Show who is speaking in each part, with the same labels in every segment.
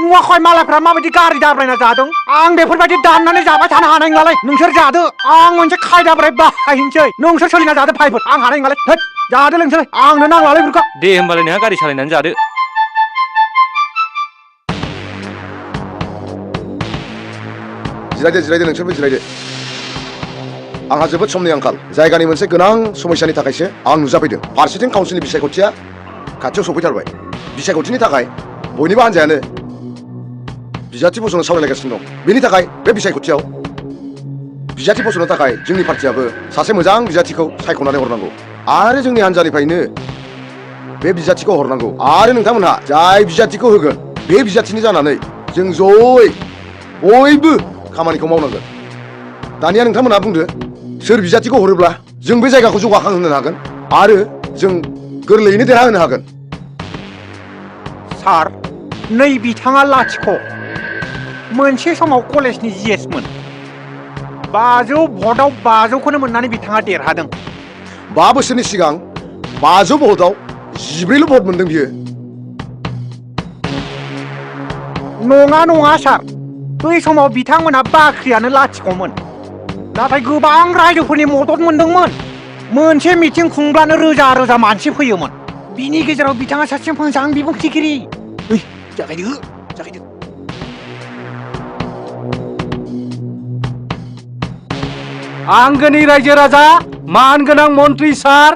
Speaker 1: नुवाखै मालायफ्रा माबायदि गारि दाब्रायना जादों आं बेफोरबायदि दाननानै जाबाय थानो हानाय नङालै नोंसोर जादो आं मोनसे खायदाब्राय बाहायनोसै नोंसोर सोलिना जादो फाइफोर आं हानाय नङालै होद जादो लोंसै आंनो नांलालै बेफोरखौ
Speaker 2: दे होमबालाय नोंहा गारि सालायनानै जादो
Speaker 3: जिरायदो नोंसोरबो जिरायदो आंहा जोबोद समनि आंखाल जायगानि मोनसे गोनां समस्यानि थाखायसो आं नुजाफैदों फारसेथिं काउन्सिलनि बिसायख'थिया खाथियाव सफैथारबाय बिसायख'थिनि थाखाय बयनिबो हान्जायानो बिजाथि फसंनो सावरायलायगासिनो दं बेनि थाखाय बे बिसायख'थियाव बिजाथि फसंनो थाखाय जोंनि पार्टियाबो सासे मोजां बिजाथिखौ सायख'नानै हरनांगौ आरो जोंनि हान्जानिफ्रायनो बे बिजाथिखौ हरनांगौ आरो नोंथांमोनहा जाय बिजाथिखौ होगोन बे बिजाथिनि जानानै जों जयै बयबो खामानिखौ मावनांगोन दानिया नोंथांमोनहा बुंदो सोर बिजाथिखौ हरोब्ला जों बे जायगाखौ जौगाखांहोनो हागोन आरो जों गोरलैयैनो देरहाहोनो हागोन
Speaker 1: सार नै बिथाङा लाथिख' मोनसे समाव कलेजनि जिएसमोन 500 भटआव 500खौनो मोननानै बिथाङा देरहादों
Speaker 3: 5 बोसोरनि सिगां 500 भटआव 14ल' भट मोनदों बियो
Speaker 1: नङा सार बै समाव बिथांमोनहा बाख्रियानो लाथिख'मोन नाथाय गोबां रायजोफोरनि मदद मोनदोंमोन मोनसे मिटिं खुंब्लानो रोजा रोजा मानसि फैयोमोन बिनि गेजेराव बिथाङा सासे मोजां बिबुंथिगिरि जागायदो
Speaker 4: आंगोनि रायजो राजा मानगोनां मन्त्रि सार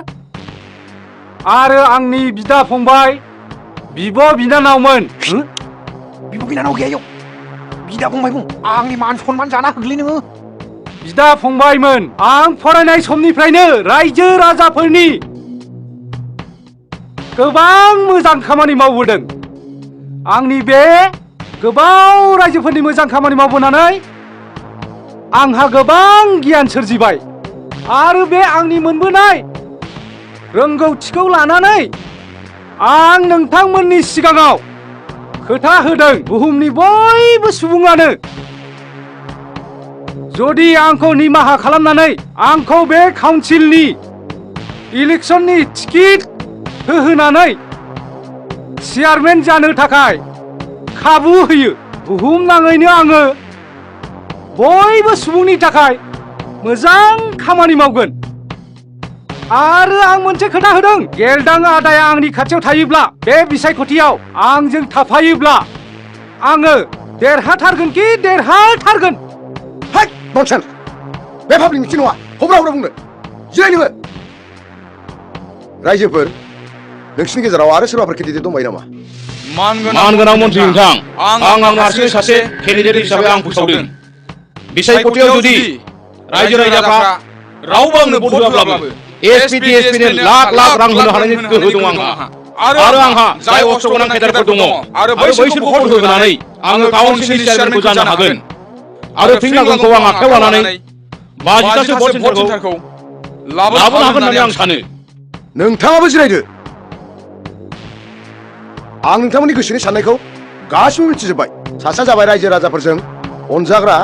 Speaker 4: आरो आंनि बिदा फंबाय बिब' बिनानावमोन
Speaker 1: बिब' बिनानाव गैया बिदा फंबाय बुं आंनि मान सनमान जाना होगलै नोङो
Speaker 4: बिदा फंबायमोन आं फरायनाय समनिफ्रायनो रायजो राजाफोरनि गोबां मोजां खामानि मावबोदों आंनि बे गोबां रायजोफोरनि मोजां खामानि मावबोनानै आंहा गोबां गियान सोरजिबाय आरो बे आंनि मोनबोनाय रोंगौथिखौ लानानै आं नोंथांमोननि सिगाङाव खोथा होदों बुहुमनि बयबो सुबुङानो जुदि आंखौ निमाहा खालामनानै आंखौ बे काउन्सिलनि इलेक्सननि टिकेट होहोनानै चेयारमेन जानो थाखाय खाबु होयो बुहुमनाङैनो आङो बयबो सुबुंनि थाखाय मोजां खामानि मावगोन आरो आं मोनसे खोथा होदों गेलदां आदाया आंनि खाथियाव थायोब्ला बे बिसायख'थियाव आंजों थाफायोब्ला आङो देरहाथारगोन
Speaker 3: ननसेन्स बे पाब्लिक मिटिं नङा हब्रा बुंनो जिराय नोङो रायजोफोर नोंसिनि गेजेराव आरो सोरबाफोर केन्डिडेट दंबायो नामा
Speaker 5: मानगोनां मन्त्रि नोंथां आं हारसिङै सासे केन्डिडेट हिसाबै आं फोसावदों बिसायख'थियाव जुदि रायजो राजाफ्रा रावबो आंनो भट होआब्लाबो एसपि नो लाख रां होनो हानायनि गोहो दं आंहा आरो आंहा जाय अस्त्र गोनां केडारफोर दङ आरो बैसोरखौ भट होनानै आङो काउन्सिलनि चेयारमेनखौ जानो हागोन आरो फिन लागोनखौ आं आखायाव लानानै 50तासो भट सेन्टारखौ लाबोनो हागोन होननानै आं सानो
Speaker 3: नोंथाङाबो जिरायदो आं नोंथांमोननि गोसोनि साननायखौ गासिबो मिथिजोब्बाय सासेया जाबाय रायजो राजाफोरजों अनजाग्रा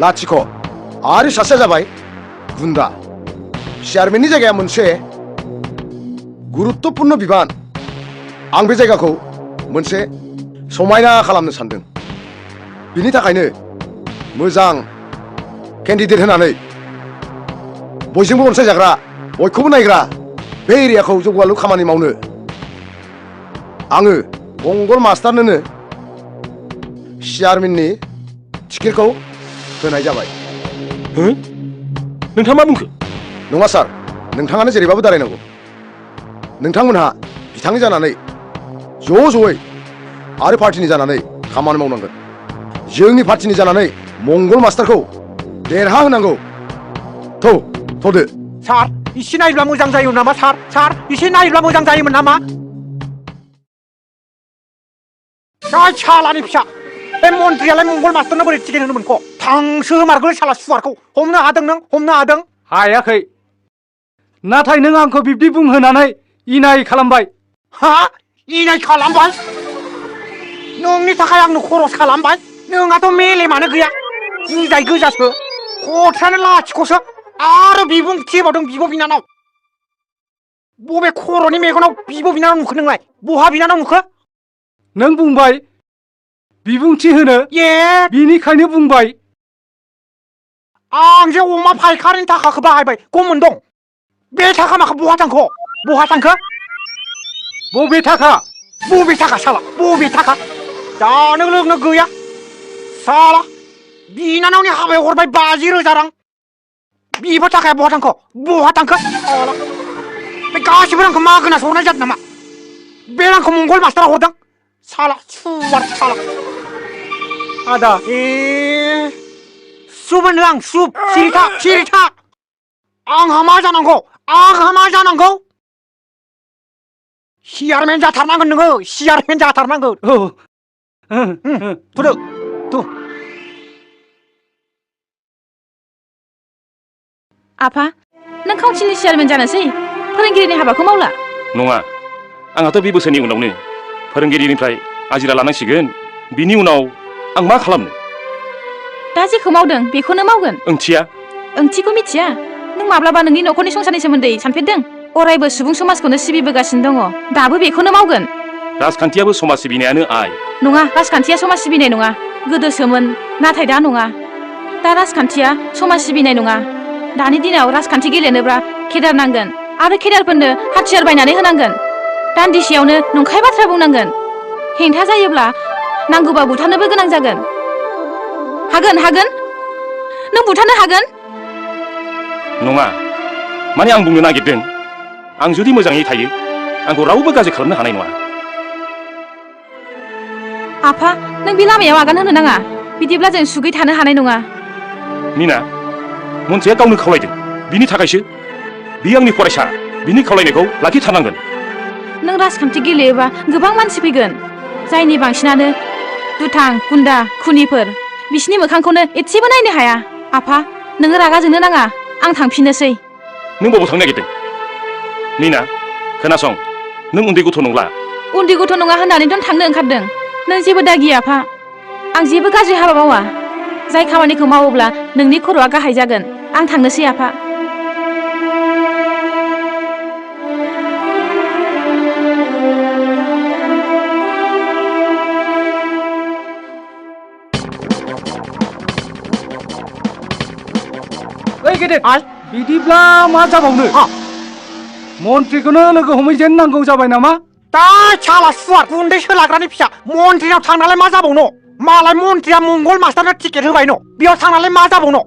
Speaker 3: लाथिख' आरो सासेया जाबाय गुन्दा चेयारमेननि जायगाया मोनसे गुरुत्तपूर्ण बिबान आं बे जायगाखौ मोनसे समायना खालामनो सानदों बिनि थाखायनो मोजां केन्डिडेट होनानै बयजोंबो अनसायजाग्रा बयखौबो नायग्रा बे एरियाखौ जौगालु खामानि मावनो आङो मंगल मास्टारनोनो चेयारमेननि टिकेटखौ होनाय जाबाय
Speaker 2: नोंथाङा मा बुंखो
Speaker 3: नङा सार नोंथाङानो जेरैबाबो दारायनांगौ नोंथांमोनहा बिथांनि जानानै ज'यै आरो पार्टिनि जानानै खामानि मावनांगोन जोंनि पार्टिनि जानानै मंगल मास्टारखौ देरहा होनांगौ थ'दो
Speaker 1: सार एसे नायब्ला मोजां जायो नामा सार एसे नायब्ला मोजां जायोमोन नामा जाय सालानि फिसा बे मन्थ्रियालाय मंगल मास्टारनो बोरै टिकेट होनो मोनखो थांसो मारगोलै साला सुवारखौ हमनो हादों नों हमनो हादों
Speaker 4: हायाखै नाथाय नों आंखौ बिब्दि बुंहोनानै इनाय खालामबाय
Speaker 1: हा इनाय खालामबाय नोंनि थाखाय आंनो खरस खालामबाय नोंहाथ' मेलेमानो गैया बुजाय गोजासो खथ्रायानो लाथिख'सो आरो बिबुंथि होबावदों बिब' बिनानाव बबे खर'नि मेगनाव बिब' बिनानाव नुखो नोंलाय बहा बिनानाव नुखो
Speaker 4: नों बुंबाय बिबुंथि होनो
Speaker 1: ये
Speaker 4: बिनिखायनो बुंबाय
Speaker 1: आं जे अमा फायखारिनि थाखाखौ बाहायबाय गमोन दं बे थाखा माखौ बहा थांखो
Speaker 4: बबे थाखा
Speaker 1: बबे थाखा साला बबे थाखा जानो लोंनो गैया साला बिनानावनि हाबायाव हरबाय 50,000 रां बिबो थाखाया बहा थांखो साला बे गासिबो रांखौ मागोना सरनाय जादों नामा बे रांखौ मंगल मास्टारा हरदों साला सुवार साला
Speaker 4: आदा
Speaker 1: सुब होनो आं सुब सिरि था आंहा मा जानांगौ सियारमेन जाथारनांगोन नोङो सियारमेन जाथारनांगोन
Speaker 4: औ
Speaker 1: थुदो थु
Speaker 6: आफा नों काउन्सिलनि चेयारमेन जानोसै फोरोंगिरिनि हाबाखौ मावला
Speaker 2: नङा आंहाथ' बे बोसोरनि उनावनो फोरोंगिरिनिफ्राय आजिरा लानांसिगोन बिनि उनाव आं मा खालामनो
Speaker 6: दा जेखौ मावदों बेखौनो मावगोन ओंथिखौ मिथिया नों माब्लाबा नोंनि न'खरनि संसारनि सोमोन्दै सानफेरदों अरायबो सुबुं समाजखौनो सिबिबोगासिनो दङ दाबो बेखौनो मावगोन
Speaker 2: राजखान्थियाबो समाज सिबिनायानो आइ
Speaker 6: नङा राजखान्थिया समाज सिबिनाय नङा गोदोसोमोन नाथाय दा नङा दा राजखान्थिया समाज सिबिनाय नङा दानि दिनाव राजखान्थि गेलेनोब्ला केडार नांगोन आरो केडारफोरनो हाथियार बायनानै होनांगोन दान्दिसेयावनो नंखाय बाथ्रा बुंनांगोन हेंथा जायोब्ला नांगौबा बुथारनोबो गोनां जागोन हागोन नों बुथारनो हागोन
Speaker 2: नङा माने आं बुंनो नागिरदों आं जुदि मोजाङै थायो आंखौ रावबो गाज्रि खालामनो हानाय नङा
Speaker 6: आफा नों बे लामायाव आगान होनो नाङा बिदिब्ला जों सुगै थानो हानाय नङा
Speaker 2: मिना मन्थ्रिया गावनो खावलायदों बिनि थाखायसो बियो आंनि फरायसा बिनि खावलायनायखौ लाखिथारनांगोन
Speaker 6: नों राजखान्थि गेलेयोबा गोबां मानसि फैगोन जायनि बांसिनानो दुथां गुन्दा खुनिफोर बिसिनि मोखांखौनो एसेबो नायनो हाया आफा नोङो रागा जोंनो नाङा आं थांफिननोसै
Speaker 2: नों बबाव थांनो नागिरदों मिना खोनासं नों उन्दै गथ' नंला
Speaker 6: उन्दै गथ' नङा होननानैथ' थांनो ओंखारदों नों जेबो दागि आफा आं जेबो गाज्रि हाबा मावा जाय खामानिखौ मावोब्ला नोंनि खर'आ गाहाय जागोन आं थांनोसै आफा
Speaker 4: ओइ गेदेर बिदिब्ला मा जाबावनो मन्थ्रिखौनो लोगो हमहैजेननांगौ जाबाय नामा
Speaker 1: दा साला सुवार गुन्दै सोलाग्रानि फिसा मन्थ्रिनाव थांनालाय मा जाबावनो मालाय मन्थ्रिया मंगल मास्टारनो टिकेट होबाय न बेयाव थांनालाय मा जाबावनो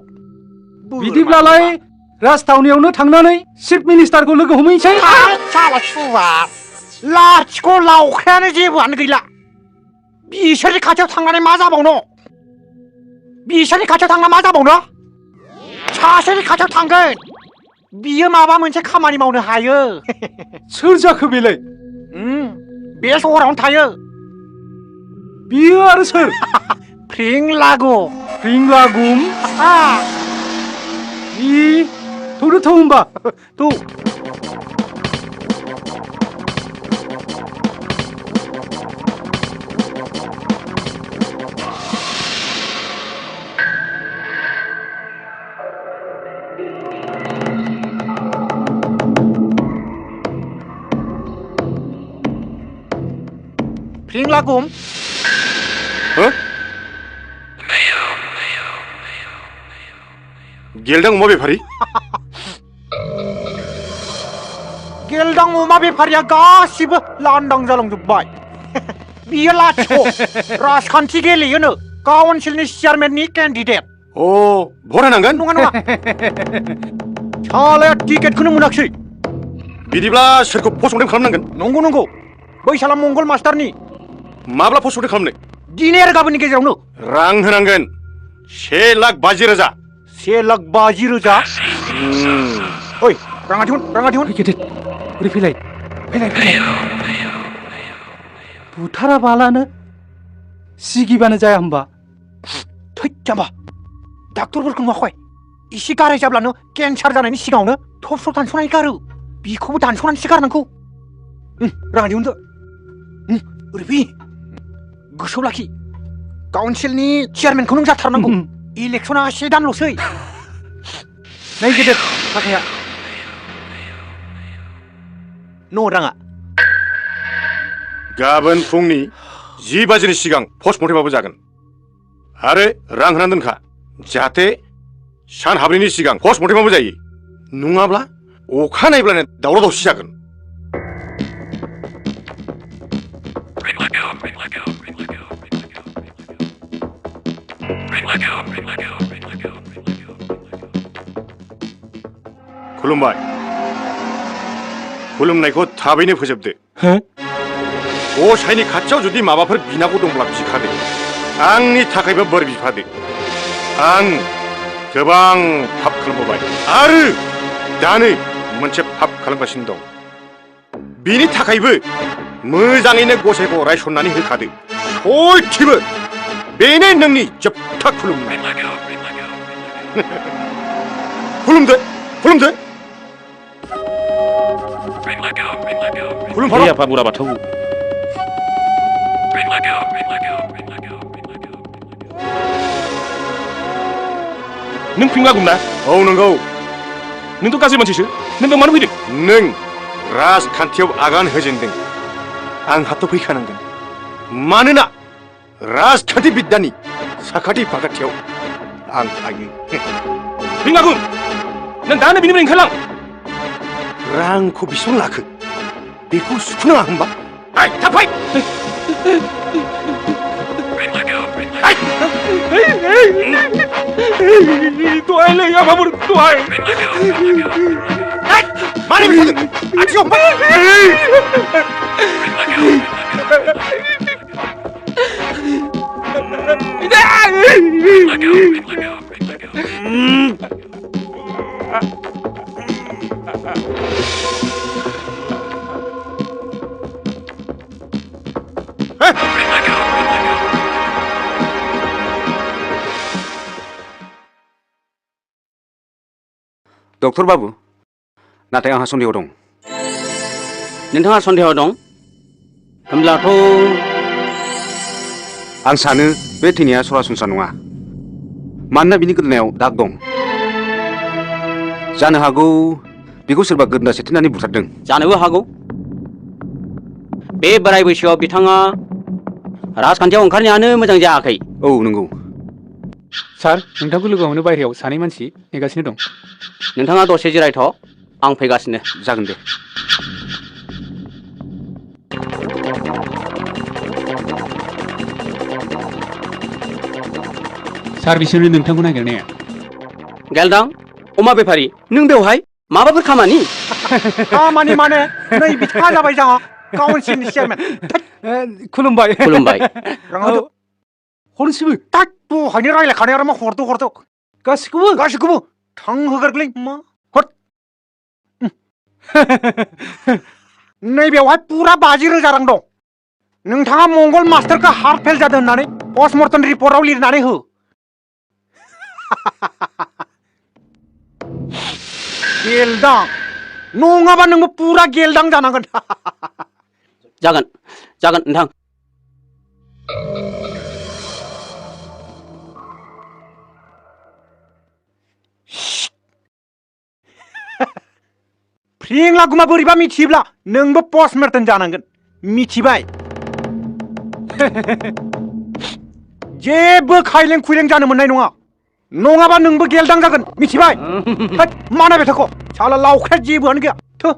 Speaker 4: बिदिब्लालाय राजथावनियावनो थांनानै चिफ मिनिस्टारखौ लोगो हमहैनोसै
Speaker 1: साला सुवार लाथिख' लावखायानो जेबोआनो गैला बिसोरनि खाथियाव थांनानै मा जाबावनो सासेनि खाथियाव थांगोन बियो माबा मोनसे खामानि मावनो हायो
Speaker 4: सोर जाखो बेलाय
Speaker 1: बे सहरावनो थायो
Speaker 4: बियो आरो सोर
Speaker 1: प्रिंलागुम
Speaker 4: थौदो होनबा थौ
Speaker 1: प्रिंलागुम
Speaker 3: गेलदां अमा बेफारि
Speaker 1: गेलदां अमा बेफारिया गासिबो लांदां जालांजोब्बाय बियो लाथिख' राजखान्थि गेलेयोनो काउन्सिलनि चेयारमेननि केन्डिडेट
Speaker 3: भट होनांगोन
Speaker 1: नङा सालाया टिकेटखौनो मोनाखिसै
Speaker 3: बिदिब्ला सोरखौ फसंथान खालामनांगोन
Speaker 1: नंगौ बै साला मंगल मास्टारनि
Speaker 3: माब्ला फसंथान खालामनो
Speaker 1: दिनै आरो गाबोननि गेजेरावनो
Speaker 3: रां होनांगोन 1,50,000
Speaker 1: 1,50,000 ओइ राङा दिहुन
Speaker 4: गेदेर ओरै फैलाय बुथाराबालानो सिगिबानो जाया होमबा
Speaker 1: थै जाम्बा डाक्टरफोरखौ नुवाखै एसे गाराय जाब्लानो केन्सार जानायनि सिगाङावनो थब दानस'नानै गारो बिखौबो दानस'नानैसो गारनांगौ राङा दिहुनदो ओरै फै गोसोआव लाखि काउन्सिलनि चेयारमेनखौ नों जाथारनांगौ इलेक्सना 1 दानल'सै
Speaker 4: नै गेदेर थाखाया
Speaker 1: न' राङा
Speaker 3: गाबोन फुंनि
Speaker 7: 2바지नि सिगां पस्टमर्टेमबाबो जागोन आरो रां होनानै दोनखा जाहाथे सान हाबनायनि सिगां पस्टमर्टेमबाबो जायो नङाब्ला अखा नायब्लानो दावराव दावसि जागोन खुलुमबाय खुलुमनायखौ थाबैनो फोजोबदो गसाइनि खाथियाव जुदि माबाफोर बिनांगौ दंब्ला बिखादो आंनि थाखायबो बोर बिफादो आं गोबां पाप खालामबोबाय आरो दानो मोनसे पाप खालामगासिनो दं बिनि थाखायबो मोजाङैनो गसाइखौ रायसननानै होखादो सयथिबो बेनो नोंनि जोबथा खुलुमनाय खुलुमदो खुलुमदो
Speaker 2: Hei apa murah batau? Neng pinggah guna?
Speaker 7: औ नंगौ
Speaker 2: Neng tuh kasih manusia? Neng bang mana hidup?
Speaker 7: नों राजखान्थियाव आगान होजेनदों आंहाथ' फैखानांगोन मानोना राजखान्थि बिद्दानि साखाथि फाखाथियाव आं थायो
Speaker 2: Pinggah gun? Neng dah nih bini bini kalang?
Speaker 7: रांखौ बेसेबां लाखो बेखौ सुख'नाङा होनबा आइ थाफाय
Speaker 2: Tuai le ya babur tuai.
Speaker 7: मारै बिथादों आथिङाव
Speaker 8: डक्टर बाबु नाथाय आंहा सन्देह दं
Speaker 9: नोंथाङा सन्देह दं होमब्लाथ'
Speaker 8: आं सानो बे थैनाया सरासनस्रा नङा मानोना बिनि गोदोनायाव दाग दं जानो हागौ बेखौ सोरबा गोदोना सेथेनानै बुथारदों
Speaker 9: जानोबो हागौ बे बोराय बैसोआव बिथाङा राजखान्थियाव ओंखारनायानो मोजां जायाखै
Speaker 8: औ नंगौ
Speaker 4: सार नोंथांखौ लोगो हमनो बायहेरायाव सानै मानसि नेगासिनो दं
Speaker 9: नोंथाङा दसे जिरायथ' आं फैगासिनो
Speaker 8: जागोन दे
Speaker 4: सार बिसोरनो नोंथांखौ नागिरनाया
Speaker 9: गेलदां अमा बेफारि नों बेवहाय माबाफोर खामानि
Speaker 1: खामानि माने नै बिथाङा जाबाय जोंहा काउन्सिलनि चेयारमेन
Speaker 4: खुलुमबाय
Speaker 9: खुलुमबाय
Speaker 1: रां होदो
Speaker 4: हरनोसैबो
Speaker 1: तात दहायनो रायलायखानाय आरो मा हरदो गासिखौबो थांहोगोरलै मा हर नैबेवहाय पुरा 50,000 रां दं नोंथाङा मंगल मास्टारखौ हार्ट फेल जादों होननानै पस्टमर्टम रिपर्टआव लिरनानै हो गेलदां नङाबा नोंबो पुरा गेलदां जानांगोन
Speaker 9: जागोन जागोन नोंथां
Speaker 1: फ्रिंला गुमा बोरैबा मिथियोब्ला नोंबो पस्टमर्टम जानांगोन मिथिबाय जेबो खायलें खुइलें जानो मोननाय नङा नङाबा नोंबो गेलदां जागोन मिथिबाय मा नायबाय थाख' साला लावख्रा जेबोआनो गैया थो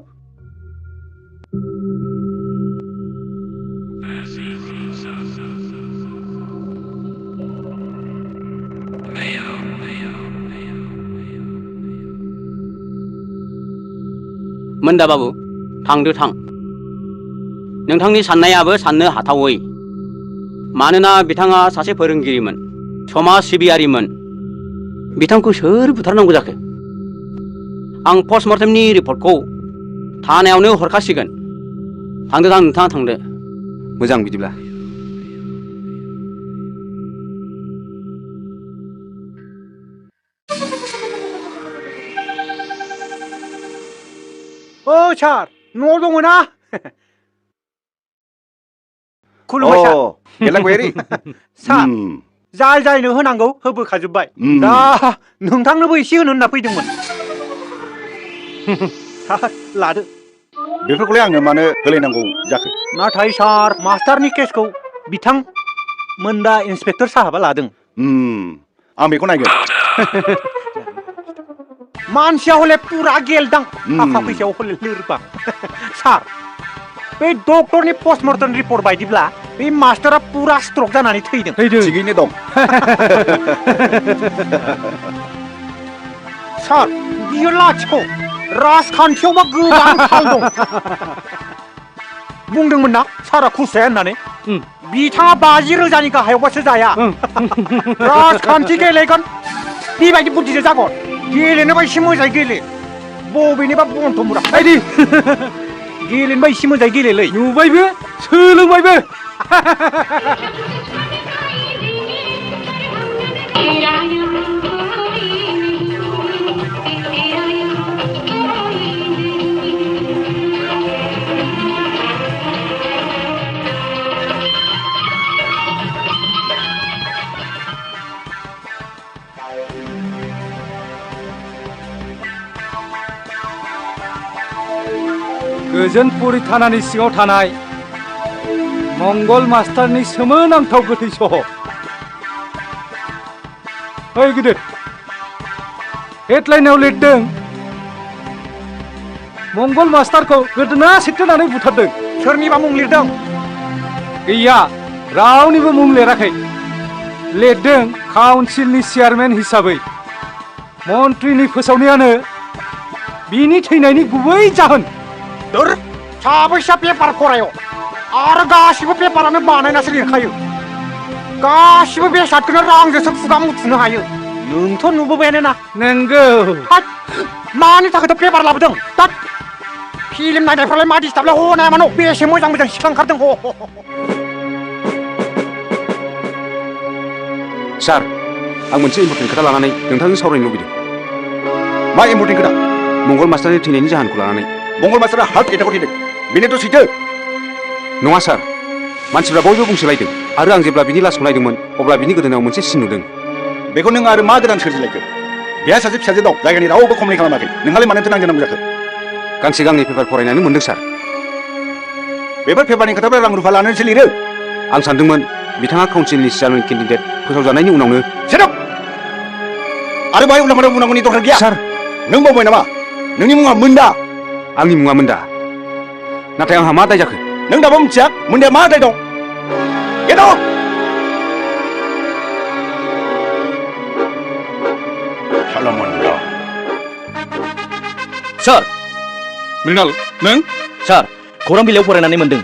Speaker 9: मोनदा बाबु थांदो थां नोंथांनि साननायाबो साननो हाथावै मानोना बिथाङा सासे फोरोंगिरिमोन समाज सिबियारिमोन बिथांखौ सोर बुथारनांगौ जाखो आं पस्टमर्टेमनि रिपर्टखौ थानायावनो हरखासिगोन थांदो थां नोंथाङा थांदो
Speaker 8: मोजां बिदिब्ला
Speaker 1: ओ सार न'आव दङ ना खुलुमबाय सार
Speaker 3: गेलागयारि
Speaker 1: सार जाय जायनो होनांगौ होबोखाजोब्बाय दा नोंथांनोबो एसे होनो होनना फैदोंमोन सार लादो
Speaker 3: बेफोरखौलाय आंनो मानो होलायनांगौ जाखो
Speaker 1: नाथाय सार मास्टारनि केसखौ बिथां मोनदा इन्सपेक्टर साहाबा लादों
Speaker 3: आं बेखौ नायगोन
Speaker 1: मानसिया हले पुरा गेलदां थाखा फैसायाव हले लोरबां सार बे डक्टरनि पस्टमर्टम रिपर्ट बायदिब्ला बे मास्टारा पुरा स्ट्रक जानानै थैदों
Speaker 3: थिगैनो दं
Speaker 1: सार बियो लाथिख' राजखान्थियावबा गोबां थाल दं बुंदोंमोन ना सारा खुस्राया होननानै बिथाङा 50,000नि गाहायावबासो जाया राजखान्थि गेलेगोन बेबायदि बुद्धिजों जागोन गेलेनोबा एसे मोजाङै गेले बबेनिबा बन्थमुरा बायदि गेलेनोबा एसे मोजाङै गेलेलै
Speaker 4: नुबायबो सोलोंबायबो गोजोनपुरि थानानि सिङाव थानाय मंगल मास्टारनि सोमोनांथाव गोथै सह ओइ गिदिर हेडलाइनाव लिरदों मंगल मास्टारखौ गोदोना सिथनानै बुथारदों
Speaker 1: सोरनिबा मुं लिरदों
Speaker 4: गैया रावनिबो मुं लिराखै लिरदों काउन्सिलनि चेयारमेन हिसाबै मन्थ्रिनि फोसावनायानो बिनि थैनायनि गुबै जाहोन
Speaker 1: दर साबैसा पेपार फरायो आरो गासिबो पेपारानो बानायनासो लिरखायो गासिबो बेसादखौनो रांजोंसो खुगा मुथुनो हायो नोंथ' नुबोबायानो ना
Speaker 4: नंगौ
Speaker 1: मानि थाखायथ' पेपार लाबोदों दा फिल्म नायनायफ्रालाय मा डिस्टार्बलाय हनाया मानो बेसे मोजां मोजां सिख्ला ओंखारदों
Speaker 8: सार आं मोनसे इम्पर्टेन्ट खोथा लानानै नोंथांजों सावरायनो लुबैदों
Speaker 3: मा इम्पर्टेन्ट खोथा
Speaker 8: मंगल मास्टारनि थैनायनि जाहोनखौ लानानै
Speaker 3: मंगल मास्टारा हार्ट एटाकआव थैदों बेनोथ' सैथो
Speaker 8: नङा सार मानसिफ्रा बयबो बुंसोलायदों आरो आं जेब्ला बिनि लासखौ नायदोंमोन अब्ला बिनि गोदोनायाव मोनसे सिन नुदों
Speaker 3: बेखौ नों आरो मा गोदान सोरजिलायखो बेहा सासे फिसाजो दं जायगानि रावबो कमप्लेन खालामाखै नोंहालाय मानोथो नांजोनांगौ जाखो
Speaker 8: गांसे गांनै पेपार फरायनानै मोनदों सार
Speaker 3: बेफोर पेपारनि खोथाफ्रा रां रुफा लानानैसो लिरो
Speaker 8: आं सानदोंमोन बिथाङा काउन्सिलनि चेयारमेन केन्डिडेट फोसावजानायनि उनावनो
Speaker 3: सेटअप आरो बाहाय उनाव बुंनांगौनि दरकार गैया
Speaker 8: सार
Speaker 3: नों बावबाय नामा नोंनि मुङा मोन्दा
Speaker 8: आंनि मुङा मोन्दा नाथाय आंहा मा दाय जाखो
Speaker 3: नों दाबो मिथिया मोन्दाया मा दाय दं गेट आउट
Speaker 9: सार
Speaker 5: मृणाल नों
Speaker 9: सार खौरां बिलाइयाव फरायनानै मोनदों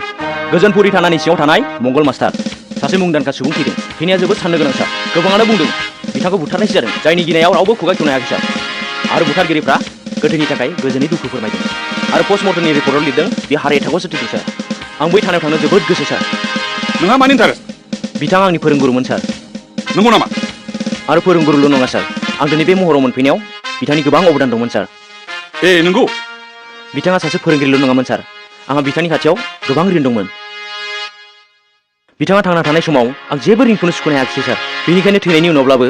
Speaker 9: गोजोनपुरि थानानि सिङाव थानाय मंगल मास्टार सासे मुंदांखा सुबुं थैदों थैनाया जोबोद साननो गोनां सार गोबाङानो बुंदों बिथांखौ बुथारनायसो जादों जायनि गिनायाव रावबो खुगा खेवनो हायाखै सार आरो बुथारगिरिफ्रा गोथैनि थाखाय गोजोनै दुखु फोरमायदों आरो पस्टमर्टमनि रिपर्टआव लिरदों बे हार्ट एटाकआवसो थैदों सार आं बै थानायाव थांनो जोबोद गोसो सार
Speaker 5: नोंहा मानि इन्टारेस्ट
Speaker 9: बिथाङा आंनि फोरोंगुरुमोन सार
Speaker 5: नंगौ नामा
Speaker 9: आरो फोरोंगुरुल' नङा सार आं दिनै बे महराव मोनफैनायाव बिथांनि गोबां अबदान दंमोन सार
Speaker 5: नंगौ
Speaker 9: बिथाङा सासे फोरोंगिरिल' नङामोन सार आंहा बिथांनि खाथियाव गोबां ऋण दंमोन बिथाङा थांना थानाय समाव आं जेबो ऋणखौनो सुख'नो हायाखिसै सार बेनिखायनो थैनायनि उनावब्लाबो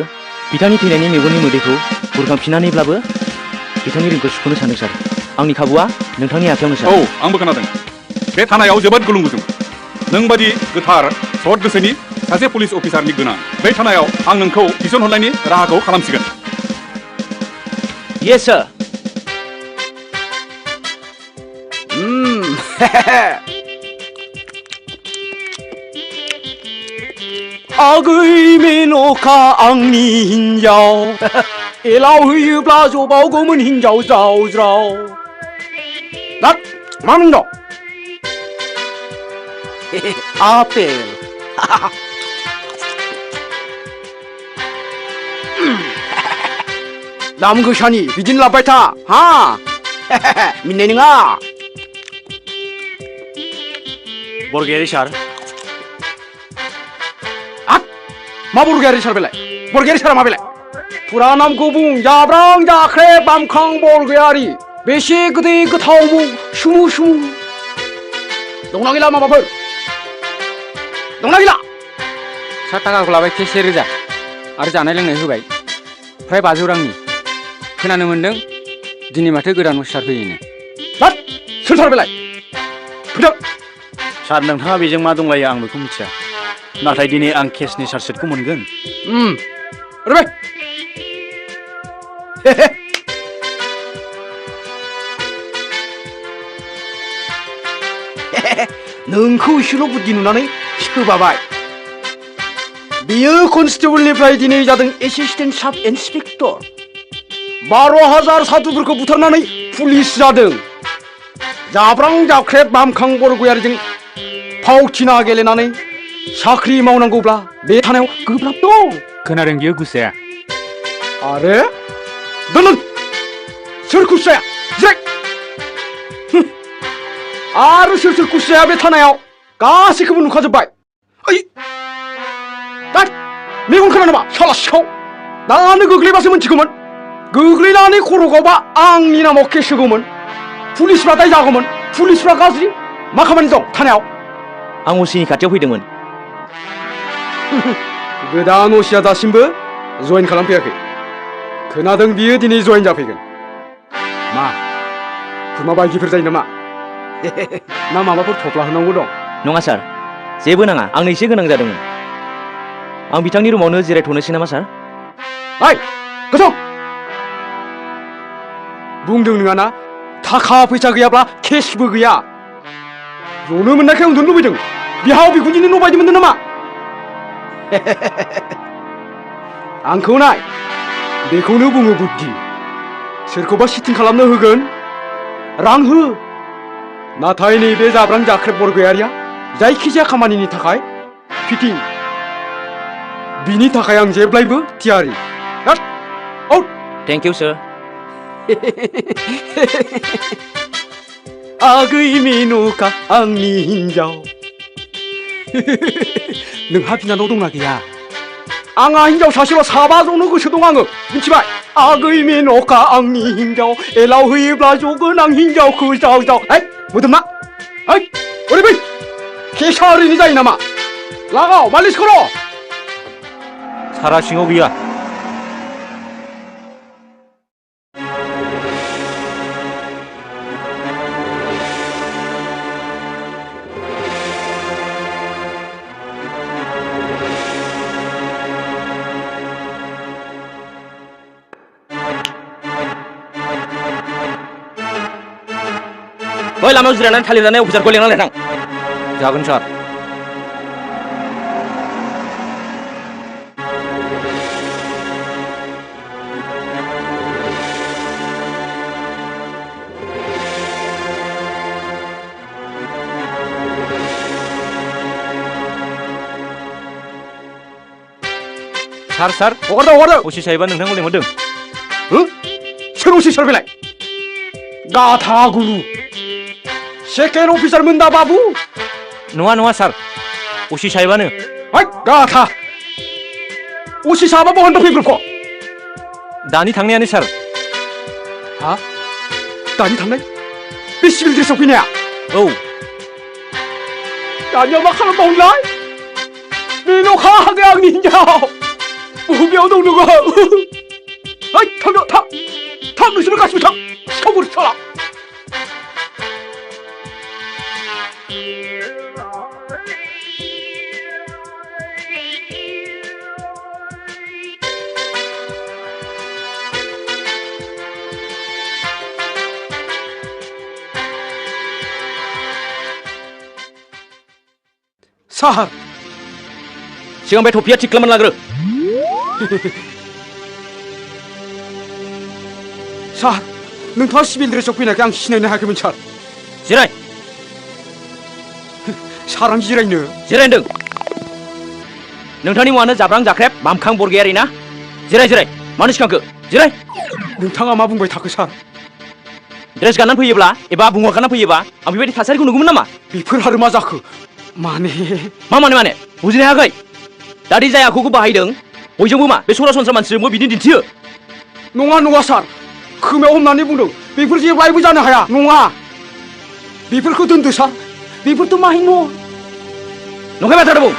Speaker 9: बिथांनि थैनायनि मेगननि मोदैखौ बुरखांफिननानैब्लाबो बिथांनि ऋणखौ सुख'नो सानदों सार आंनि खाबुआ नोंथांनि आखायावनो सार
Speaker 5: औ आंबो खोनादों बे थानायाव जोबोद गुलुं गुजुं नों बादि गोथार सत गोसोनि सासे पुलिस अफिसारनि गोनां बे थानायाव आं नोंखौ थिसनहरनायनि राहाखौ खालामसिगोन
Speaker 9: येस सार
Speaker 10: आगै मेन'का आंनि हिन्जाव एलाव होयोब्ला जबावगौमोन हिन्जाव ज्राव ज्राव
Speaker 3: मा बुंदों
Speaker 10: आपेल दाम गोसानि बिदिनो लाबबाय था हा मिन्नाय नङा
Speaker 9: बरगयारि सार
Speaker 10: मा बरगयारि सार बेलाय बरगयारि सारा मा बेलाय फुरा नामखौ बुं जाब्रां जाख्रे बामखां बरगयारि बेसे गोदै गोथाव मुं सुमु सुमु दंना गैला माबाफोर दंना गैला
Speaker 4: सार थाखाखौ लाबाय 1,000 आरो जानाय लोंनाय होबाय फ्राय 500 रांनि खोनानो मोनदों दिनै माथो गोदान अफिसार फैयोनो
Speaker 10: सोर सार बेलाय फैदो
Speaker 9: सार नोंथाङा बेजों मा दंलायो आं बेखौ मिथिया नाथाय दिनै आं केसनि चार्जसिटखौ मोनगोन।
Speaker 10: ओरै नोंखौ एसेल' बुद्धि नुनानै सिखोबाबाय। बेयो कनस्टेबलनिफ्राय दिनै जादों एसिस्टेन्ट साब इन्सपेक्टर। 12,000 साधुफोरखौ बुथारनानै पुलिस जादों। जाब्रां जाख्रेब बामखां बरगयारिजों फावथिना गेलेनानै साख्रि मावनांगौब्ला बे थानायाव गोब्राब दं।
Speaker 4: खोनादों बियो गुस्साया।
Speaker 10: आरो दोन सोर खुस्राया जिराय। आरो सोर सोर खुस्राया बे थानायाव गासैखौबो नुखाजोब्बाय। ओइ दा मेगन खोना नामा साला सिखाव। दानो गोग्लैबासो मिथिगौमोन। गोग्लैनानै खर' गावबा आंनि नामाव केस होगौमोन। पुलिसफ्रा दाय जागौमोन। पुलिसफ्रा गाज्रि। मा खामानि दं थानायाव?
Speaker 9: आं असिनि खाथियाव फैदोंमोन।
Speaker 10: गोदान असिया दासिमबो जयेन खालामफैयाखै। खोनादों बियो दिनै जयेन जाफैगोन। मा खुरमा बायदिफोर जायो नामा? ना माबाफोर थफ्ला होनांगौ दं?
Speaker 9: नङा सार, जेबो नाङा। आंनो एसे गोनां जादोंमोन। आं बिथांनि रुमावनो जिरायथ'नोसै नामा सार?
Speaker 10: ओइ गोसं बुंदों नोङाना थाखा फैसा गैयाब्ला केसबो गैया। जनो मोननायखाय उन्दुनो लुबैदों। बिहाव बिखुनजोनि न' बायदि मोनदों नामा? आंखौ नाय, बेखौनो बुङो बुद्धि। सोरखौबा सिटिं खालामनो होगोन, रां हो। नाथाय नैबे जाब्रां जाख्रेब बरगयारिया जायखिजाया खामानिनि थाखाय फिटिं। बिनि थाखाय आं जेब्लायबो थियारि।
Speaker 9: थेंक इउ सार।
Speaker 10: आगै मेन'का आंनि हिन्जाव। नोंहा बिनानाव दंना गैया? आंहा हिन्जाव सासेल' 7 ज'नो गोसो दं आङो। मिथिबाय? आगै मेन'का आंनि हिन्जाव, एलाव होयोब्ला जगोन आं हिन्जावखौ जाव जाव। मोदोमा ओरै बै केसा ओरैनो जायो नामा? लागाव मालिस कर'।
Speaker 9: सारा सिङाव गैया। बै लामायाव जिरायनानै थालिर जानाय अफिसारखौ लेंनानै थां।
Speaker 4: जागोन सार।
Speaker 10: सार हगारदो।
Speaker 9: असि साहेबा नोंथांखौ लेंहरदों।
Speaker 10: सोर अफिसार बेलाय? गाथा गुरु सेकेन्ड अफिसारमोन दा बाबु?
Speaker 9: नङा सार, असि साहेबानो।
Speaker 10: गाथा असि साहाबा बहन फैग्रोखौ?
Speaker 9: दानि थांनायानो सार।
Speaker 10: हा? दानि थांनाय? बे सिभिल ड्रेसाव फैनाया?
Speaker 9: औ।
Speaker 10: दानिया मा खालामबावनोलाय? मेन'का हागै आंनि हिन्जाव। बबेयाव दं नोङो? थां नोंसोरो गासिबो थां। सिखावफोर साला। सार
Speaker 9: सिगां बे टपिया थिक खालामनानै लाग्रो।
Speaker 10: सार नोंथाङा सिभिल ड्रेसाव फैनायखाय आं सिनायनो हायाखैमोन सार।
Speaker 9: जिराय।
Speaker 10: सार आं जिरायनो?
Speaker 9: जिरायदों। नोंथांनि मुङानो जाब्रां जाख्रेब बामखां बरगयारि ना? जिराय। मानो सिखांखो? जिराय।
Speaker 10: नोंथाङा मा बुंबाय थाखो सार?
Speaker 9: ड्रेस गाननानै फैयोब्ला एबा बुङा गाननानै फैयोबा आं बेबायदि थासारिखौ नुगौमोन नामा?
Speaker 10: बेफोर आरो मा जाखो? माने
Speaker 9: बुजिनो हायाखै? दादि जाय आखुखौ बाहायदों बयजोंबो मा बे सरासनस्रा मानसिजोंबो बिदिनो दिन्थियो?
Speaker 10: नङा सार, खोमायाव हमनानै बुंदों। बेफोर जेब्लायबो जानो हाया। नङा, बेफोरखौ दोनदो सार। बेफोरथ' माहि न'।
Speaker 9: नंखाय बाथ्रा बुं।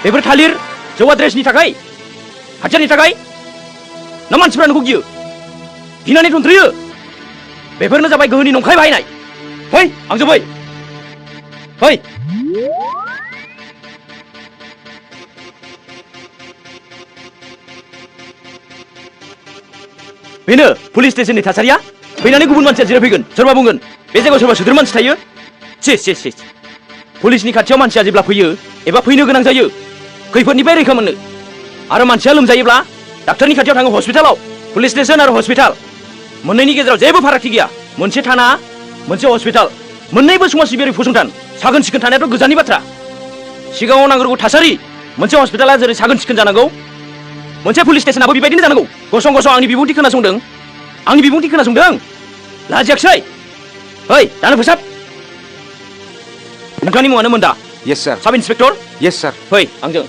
Speaker 9: बेफोर थालिर जौवा ड्रेसनि थाखाय, हाथियारनि थाखाय ना मानसिफ्रा नोंखौ गियो, गिनानै थन्थ्रियो? बेफोरनो जाबाय गोहोनि नंखाय बाहायनाय। फै आंजों फै। बेनो पुलिस स्टेशननि थासारिया फैनानै गुबुन मानसिया जिरायफैगोन सोरबा बुंगोन बे जायगायाव सोरबा सोद्रोम मानसि थायो से पुलिसनि खाथियाव मानसिया जेब्ला फैयो एबा फैनो गोनां जायो खैफोदनिफ्राय रैखा मोननो आरो मानसिया लोमजायोब्ला डाक्टारनि खाथियाव थाङो हस्पिटालाव पुलिस स्टेशन आरो हस्पिटाल मोननैनि गेजेराव जेबो फारागथि गैया मोनसे थाना मोनसे हस्पिटाल मोननैबो समाज सिबियारि फसंथान साखोन सिखोन थानायाथ' गोजाननि बाथ्रा सिगाङाव नांगौ थासारि मोनसे हस्पिटाला जेरै साखोन सिखोन जानांगौ मोनसे पुलिस स्टेशनाबो बेबायदिनो जानांगौ गसं गसं आंनि बिबुंथि खोनासंदों लाजियाखिसै ओइ दानो फोसाब नोंथांनि मुङानो मोन दा
Speaker 8: येस सार
Speaker 9: साब इन्सपेक्टर
Speaker 8: येस सार
Speaker 9: फै आंजों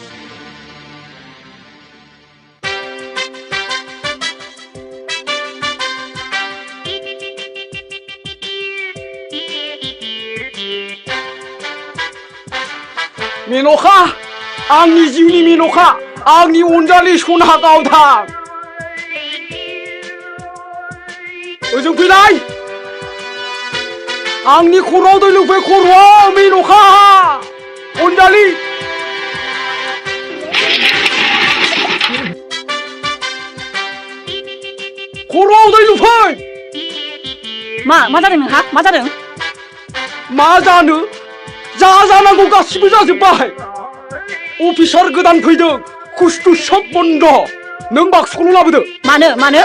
Speaker 10: मेन'का आंनि जिउनि मेन'का आंनि अनजालि सना गावदां ओजों फैलाय आंनि खर'आव दै लोंफै खर'आव मेन'का अनजालि खर'आव दै लुफै
Speaker 6: मा जादों नोंहा मा जादों
Speaker 10: मा जानो जा जानांगौ गासिबो जाजोब्बाय अफिसार गोदान फैदों कुस्तु सब बन्द नों बाक्सुखौल' लाबोदो
Speaker 6: मानो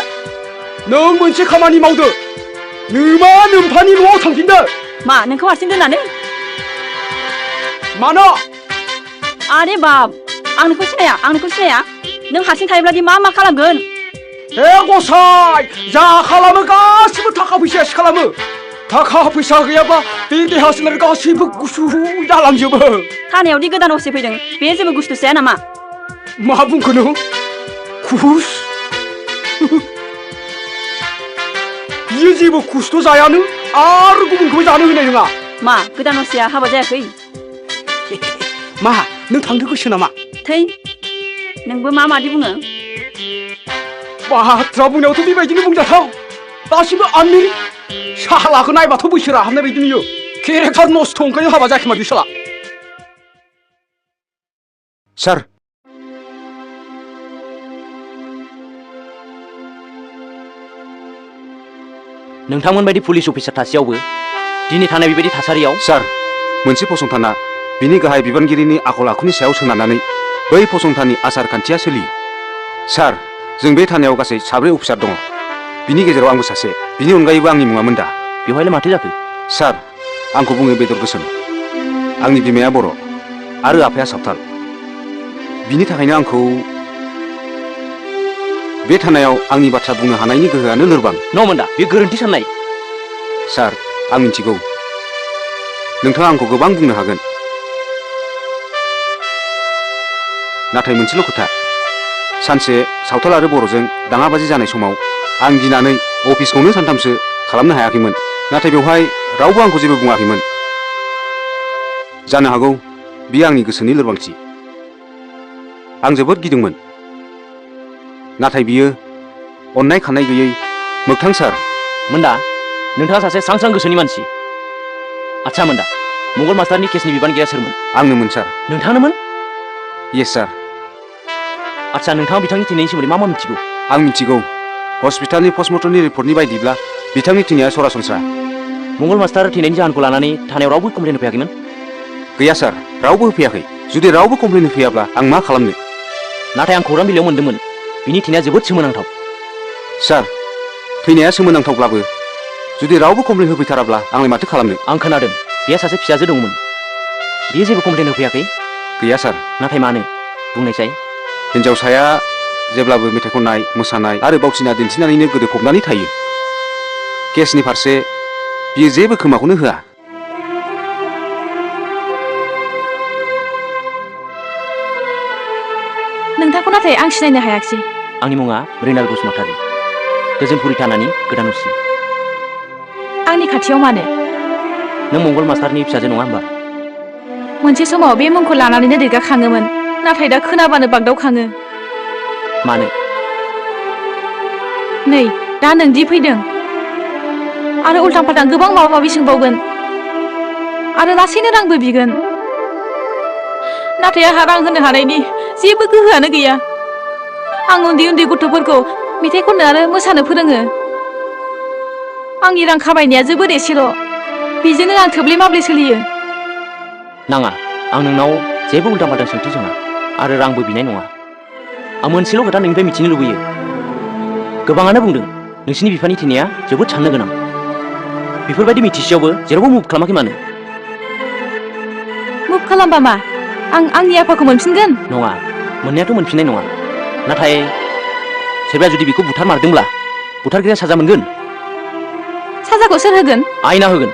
Speaker 10: नों मोनसे खामानि मावदो नोमा नोम्फानि न'आव थांफिनदो
Speaker 6: मा नोंखौ हारसिं दोननानै
Speaker 10: मानो
Speaker 6: आरे बाप आं नोंखौ सिनाया नों हारसिं थायोब्लादि मा खालामगोन
Speaker 10: हे गसाइ जा खालामो गासिबो थाखा फैसायासो खालामो थाखा फैसा गैयाबा बे देहा सोलेर गासैबो गुसु जालांजोबो
Speaker 6: थानायावदि गोदान असे फैदों बे जेबो गुसथुसो नामा
Speaker 10: मा बुंखो नों खुस बियो जेबो खुसथ' जायानो आरो गुबुनखौबो जानो होनाय नङा
Speaker 6: मा गोदान असेया हाबा जायाखै
Speaker 10: मा नों थांनो गोसो नामा
Speaker 6: थै नोंबो मादि बुङो
Speaker 10: बाथ्रा बुंनायावथ' बेबायदिनो बुंजाथाव गासिबो आननिरि सालाखौ नायबाथ' बैसो राहाबनाय बायदि नुयो केरेक्टार नस्थ' ओंखायनो हाबा जायाखै माथो साला
Speaker 8: सार
Speaker 9: नोंथांमोन बायदि पुलिस अफिसार थासेयावबो दिनै थानाय बेबायदि थासारियाव
Speaker 8: सार मोनसे फसंथाना बिनि गाहाय बिबानगिरिनि आखल आखुनि सायाव सोनारनानै बै फसंथाननि आसार खान्थिया सोलियो सार जों बे थानायाव गासै 7 अफिसार दङ बिनि गेजेराव आंबो सासे बिनि अनगायैबो आंनि मुङा मोन्दा
Speaker 9: बेवहायलाय माथो जाखो
Speaker 8: सार आंखौ बुङो बेदर गोसोम आंनि बिमाया बर' आरो आफाया सावथाल बिनि थाखायनो आंखौ बे थानायाव आंनि बाथ्रा बुंनो हानायनि गोहोआनो लोरबां
Speaker 9: न'मोन्दा बे गोरोन्थि साननाय
Speaker 8: सार आं मिथिगौ नोंथाङा आंखौ गोबां बुंनो हागोन नाथाय मोनसेल' खोथा सानसे सावथाल आरो बर'जों दाङाबाजि जानाय समाव आं गिनानै अफिसखौनो सानथामसो खालामनो हायाखैमोन नाथाय बेवहाय रावबो आंखौ जेबो बुङाखैमोन जानो हागौ बियो आंनि गोसोनि लोरबांथि आं जोबोद गिदोंमोन नाथाय बियो अननाय खानाय गैयै मोगथां सार
Speaker 9: मोन्दा नोंथाङा सासे स्रां गोसोनि मानसि आच्छा मोन्दा मंगल मास्टारनि केसनि बिबानगिरिया सोरमोन
Speaker 8: आंनोमोन सार
Speaker 9: नोंथाङानोमोन
Speaker 8: येस सार
Speaker 9: आच्छा नोंथाङा बिथांनि थैनायनि सोमोन्दै मा मिथिगौ
Speaker 8: आं मिथिगौ हस्पिटालनि पस्टमर्टमनि रिपर्टनि बायदिब्ला बिथांनि थैनाया सरासनस्रा
Speaker 9: मंगल मास्टार थैनायनि जाहोनखौ लानानै थानायाव रावबो कमप्लेन होफैयाखैमोन
Speaker 8: गैया सार रावबो होफैयाखै जुदि रावबो कमप्लेन होफैयाब्ला आं मा खालामनो
Speaker 9: नाथाय आं खौरां बिलाइयाव मोन्दोंमोन बिनि थैनाया जोबोद सोमोनांथाव
Speaker 8: सार थैनाया सोमोनांथावब्लाबो जुदि रावबो कमप्लेन होफैथाराब्ला आंलाय माथो खालामनो
Speaker 9: आं खोनादों बेहा सासे फिसाजो दंमोन बियो जेबो कमप्लेन होफैयाखै
Speaker 8: गैया सार
Speaker 9: नाथाय मानो बुंनायसाय
Speaker 8: हिन्जावसाया जेब्लाबो मेथाइ खननाय मोसानाय आरो बावथिना दिन्थिनानैनो गोदोफबनानै थायो केसनि फारसे बियो जेबो खोमाखौनो होआ
Speaker 6: नोंथांखौ नाथाय आं सिनायनो हायाखिसै
Speaker 9: आंनि मुङा मृणाल बसुमतारी गोजोनपुरि थानानि गोदान असे
Speaker 6: आंनि खाथियाव मानो
Speaker 9: नों मंगल मास्टारनि फिसाजो नङा होमबा
Speaker 6: मोनसे समाव बे मुंखौ लानानैनो देरगाखाङोमोन नाथाय दा खोनाबानो बागदावखाङो
Speaker 9: मानो
Speaker 6: नै दा नोंदि फैदों आरो उल्टां फाल्टां गोबां माबा माबि सोंबावगोन आरो लासैनो रांबो बिगोन नाथाय आंहा रां होनो हानायनि जेबो गोहोआनो गैया आं उन्दै गथ'फोरखौ मेथाइ खननो आरो मोसानो फोरोङो। आंनि रां खामायनाया जोबोद एसेल'। बेजोंनो आं थोब्ले माब्ले सोलियो।
Speaker 9: नाङा, आं नोंनाव जेबो उल्टा फाल्टा सोंथि सोङा आरो रांबो बिनाय नङा। आं मोनसेल' खोथा नोंनिफ्राय मिथिनो लुबैयो। गोबाङानो बुंदों नोंसिनि बिफानि थैनाया जोबोद साननो गोनां। बेफोरबायदि मिथिसेयावबो जेरावबो मुभ खालामाखै मानो?
Speaker 6: मुभ खालामबा मा आं आंनि आफाखौ मोनफिनगोन?
Speaker 9: नङा, मोननायाथ' मोनफिननाय नङा। नाथाय सोरबाया जुदि बेखौ बुथारमारदोंब्ला बुथारग्राया साजा मोनगोन।
Speaker 6: साजाखौ सोर होगोन?
Speaker 9: आयेना होगोन।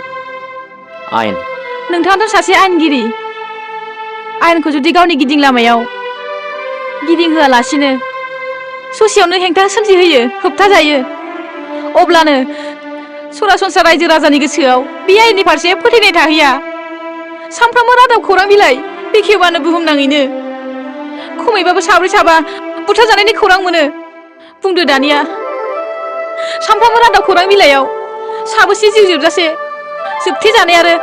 Speaker 9: आयेन।
Speaker 6: नोंथाङाथ' सासे आयेनगिरि। आयेनखौ जुदि गावनि गिदिं लामायाव गिदिंहोआलासिनो ससेयावनो हेंथा सोमजिहोयो, होबथाजायो, अब्लानो सरासनस्रा रायजो राजानि गोसोआव बे आयेननि फारसे फोथायनाय थाहैया। सानफ्रोमबो रादाब खौरां बिलाइ बेखेवबानो बुहुमनाङैनो खमैबाबो साब्रै साबा बुथारजानायनि खौरां मोनो। बुंदो दानिया सानफ्रोमबो रादाब खौरां बिलाइयाव साबेसे जिउ जोबजासे जोबथेजानाय आरो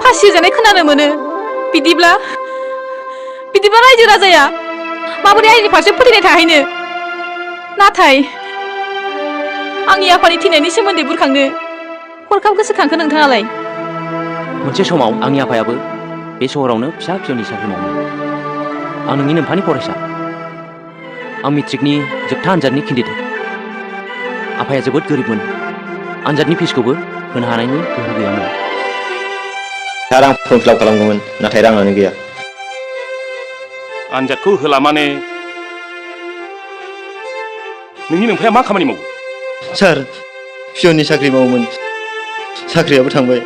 Speaker 6: फासि होजानाय खोनानो मोनो। बिदिब्ला रायजो राजाया माबोरै आयेननि फारसे फोथायनाय थाहैनो? नाथाय आंनि आफानि थैनायनि सोमोन्दै बुरखांनो हरखाब गोसोखांखो नोंथाङालाय?
Speaker 9: मोनसे समाव आंनि आफायाबो बे सहरावनो फिसा फिसौनि साख्रि मावोमोन। आं नोंनि नोमफानि फरायसा। आं मेट्रिकनि जोबथा आनजादनि केन्डिडेट। आफाया जोबोद गोरिबमोन। आनजादनि फिसखौबो होनो हानायनि गोहो गैयामोन।
Speaker 11: सार, आं फर्म फिलाप खालामगौमोन, नाथाय राङानो गैया।
Speaker 2: आनजादखौ होला माने नोंनि नोमफाया मा खामानि मावो?
Speaker 11: सार, पियननि साख्रि मावोमोन, साख्रियाबो थांबाय।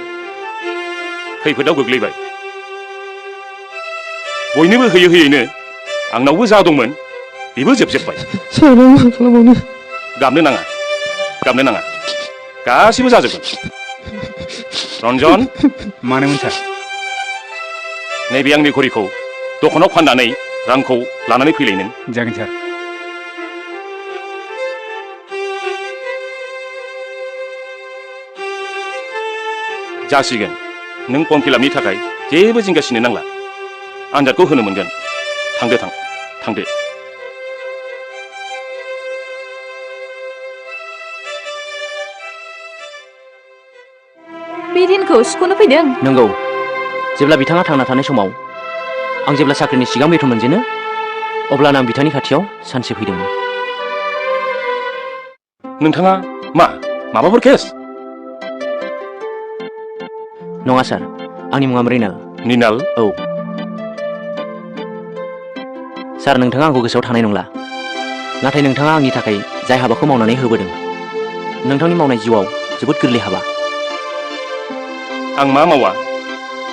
Speaker 2: खैफोदाव गोग्लैबाय। बयनोबो होयै होयैनो आंनावबो जा दंमोन बेबो जोबजोबबाय।
Speaker 11: सार, आं मा खालामबावनो?
Speaker 2: गाबनो नाङा, गाबनो नाङा, गासिबो जाजोबगोन। रन्जन।
Speaker 4: मानोमोन सार?
Speaker 2: नैबे आंनि घड़िखौ दखानाव फाननानै रांखौ लानानै फैलाय नों।
Speaker 4: जागोन सार।
Speaker 2: जासिगोन। नों फर्म फिलापनि थाखाय जेबो जिंगासिनो नांला। आनजादखौ होनो मोनगोन। थांदो, थांदो।
Speaker 6: बे दिनखौ सुख'नो फैदों?
Speaker 9: नंगौ। जेब्ला बिथाङा थांना थानाय समाव आं जेब्ला साख्रिनि सिगां बेथन मोनजेनो अब्लानो आं बिथांनि खाथियाव सानसे फैदोंमोन।
Speaker 2: नोंथाङा माबाफोर केस?
Speaker 9: नङा सार, आंनि मुङा मृणाल।
Speaker 2: मृणाल?
Speaker 9: औ सार, नोंथाङा आंखौ गोसोआव थानाय नंला, नाथाय नोंथाङा आंनि थाखाय जाय हाबाखौ मावनानै होबोदों नोंथांनि मावनाय जिउआव जोबोद गोरलै हाबा।
Speaker 2: आं मा मावा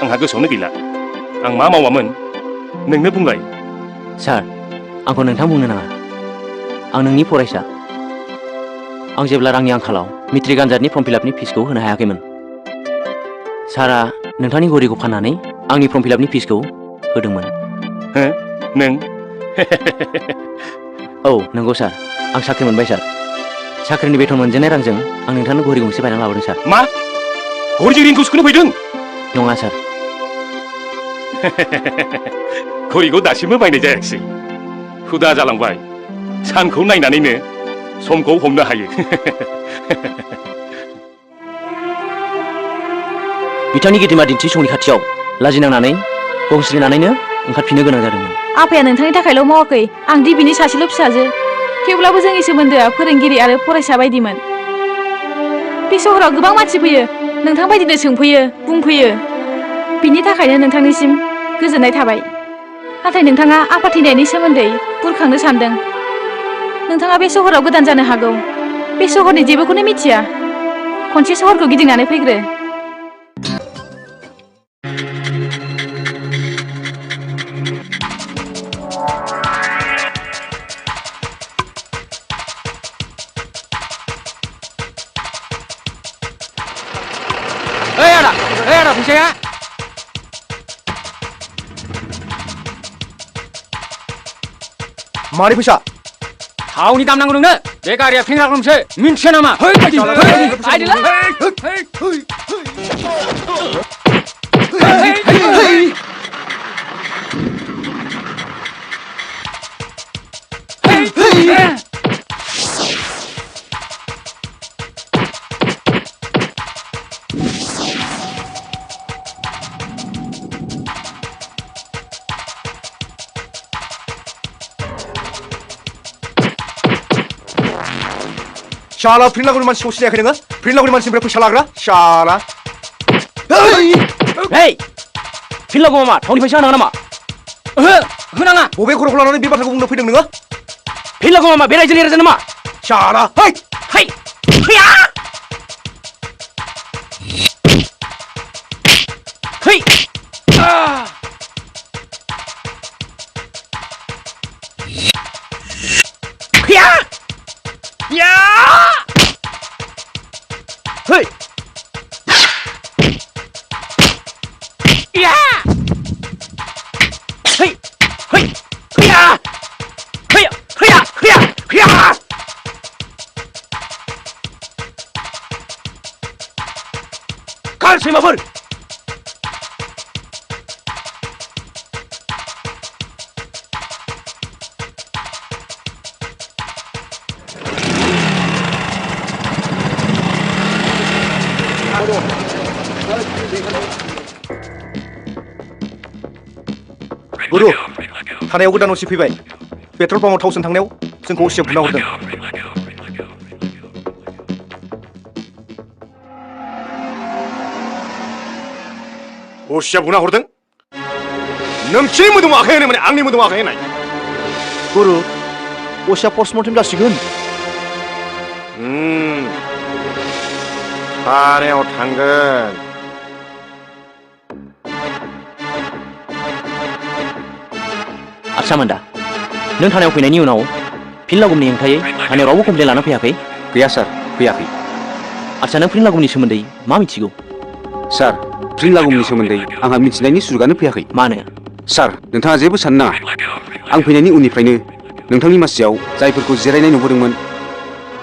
Speaker 2: आंहा गोसोआवनो गैला। आं मा मावामोन नोंनो बुंलाय।
Speaker 9: सार, आंखौ नोंथां बुंनो नाङा। आं नोंनि फरायसा। आं जेब्ला रांनि आंखालाव मेट्रिक आनजादनि फर्म फिलापनि फिसखौ होनो हायाखैमोन, सारा नोंथांनि घड़िखौ फाननानै आंनि फर्म फिलापनि फिसखौ होदोंमोन।
Speaker 2: हो? नों?
Speaker 9: औ नंगौ सार, आं साख्रि मोनबाय सार। साख्रिनि बेथन मोनजेननाय रांजों आं नोंथांनो घड़ि गंसे बायनानै लाबोदों सार।
Speaker 2: मा? घड़िजों रिंखौ सुखोनो फैदों?
Speaker 9: नङा सार।
Speaker 2: घड़िखौ दासिमबो बायनाय जायाखिसै। हुदा जालांबाय। सानखौ नायनानैनो समखौ हमनो हायो।
Speaker 9: बिथांनि गेदेमा दिन्थिफुंनि खाथियाव लाजिनांनानै गंस्रिनानैनो ओंखारफिननो गोनां जादोंमोन।
Speaker 6: आफाया नोंथांनि थाखायल' मावाखै, आं दि बिनि सासेल' फिसाजो। थेवब्लाबो जोंनि सोमोन्दोआ फोरोंगिरि आरो फरायसा बायदिमोन। बे सहराव गोबां मानसि फैयो, नोंथां बायदिनो सोंफैयो, बुंफैयो। बिनि थाखायनो नोंथांनिसिम गोजोननाय थाबाय। नाथाय नोंथाङा आफा थैनायनि सोमोन्दै बुरखांनो सानदों। नोंथाङा बे सहराव गोदान जानो हागौ, बे सहरनि जेबोखौनो मिथिया। खनसे सहरखौ गिदिंनानै फैग्रो।
Speaker 10: आदा फैसाया।
Speaker 3: मानि फैसा?
Speaker 10: थावनि दाम नांगौ नोंनो। बे गारिया फेंग्रा गंसे, मिन्थिया नामा?
Speaker 3: शाला फ्रिलागुनि मानसिखौ सिनायाखै नोङो फ्रिलागुनि मानसिनिफ्राय फैसा लाग्रा शाला
Speaker 9: हेइ फिनलागौ मामा थावनि फैसा होनाङा नामा
Speaker 10: ओहो होनाङा
Speaker 3: बबे खर'खौ लानानै बे बाथ्राखौ बुंनो फैदों नोङो
Speaker 9: फिनलागौ मामा बे रायजोनि राजा नामा
Speaker 3: शाला है
Speaker 9: हेइ फैया हेइ फैया या हेइ या हेइ हेइ फैया फैया फैया फैया फैया खार सैमाफोर
Speaker 3: गुरु थानायाव गोदान असि फैबाय पेट्रल पाम्पआव थाव सोनो थांनायाव जोंखौ असिया बुना हरदों
Speaker 7: असिया बुना हरदों नोंसिनि मोदोमाव आखाइ होनाय माने आंनि मोदोमाव आखाइ होनाय
Speaker 3: गुरु असिया पस्टमर्टेम जासिगोन
Speaker 7: थानायाव थांगोन
Speaker 9: आदसा मोन्दा नों थानायाव फैनायनि उनाव फिनलागुमनि हेंथायै थानायाव रावबो कमप्लेन लाना फैयाखै
Speaker 8: गैया सार फैयाखै
Speaker 9: आदसा नों फिनलागुमनि सोमोन्दै मा मिथिगौ
Speaker 8: सार फ्रिलागुमनि सोमोन्दै आंहा मिथिनायनि सुजुगानो फैयाखै
Speaker 9: मानो
Speaker 8: सार नोंथाङा जेबो साननो नाङा आं फैनायनि उननिफ्रायनो नोंथांनि मासियाव जायफोरखौ जिरायनाय नुबोदोंमोन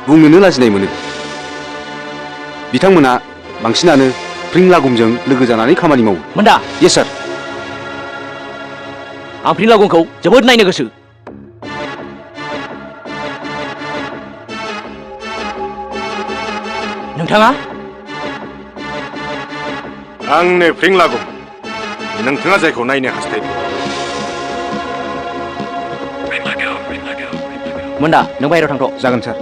Speaker 8: बुंनोनो लाजिनाय मोनो बिथांमोना बांसिनानो फ्रिलागुमजों लोगो जानानै खामानि मावो
Speaker 9: मोन्दा
Speaker 8: येस सार
Speaker 9: आं फ्रिलागुमखौ जोबोद नायनो गोसो नोंथाङा
Speaker 7: आंनो फ्रिंलागुम नोंथाङा जायखौ नायनो हास्थायदों
Speaker 9: मोन्दा नों बाहेरायाव थांथ'
Speaker 8: जागोन सार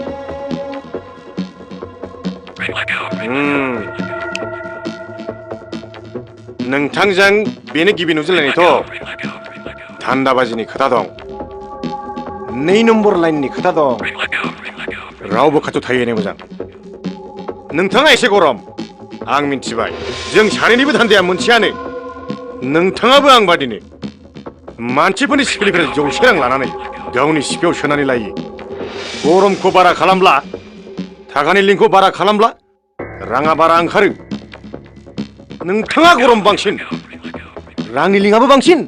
Speaker 7: नोंथांजों बेनो गिबि नुजेनलायनायथ' धान्दाबाजिनि खोथा दं 2 नम्बर लाइननि खोथा दं रावबो खाथियाव थाहैनाय मोजां नोंथाङा एसे गरम आं मिन्थिबाय जों सानैनिबो धान्दाया मोनसेयानो नोंथाङाबो आं बादिनो मानसिफोरनि सिपिनिफ्राय जौसे रां लानानै गावनि सिपियाव सोनानै लायो गरमखौ बारा खालामब्ला थाखानि लिंकखौ बारा खालामब्ला राङा बारा ओंखारो नोंथाङा गरम बांसिन रांनि लिंकआबो बांसिन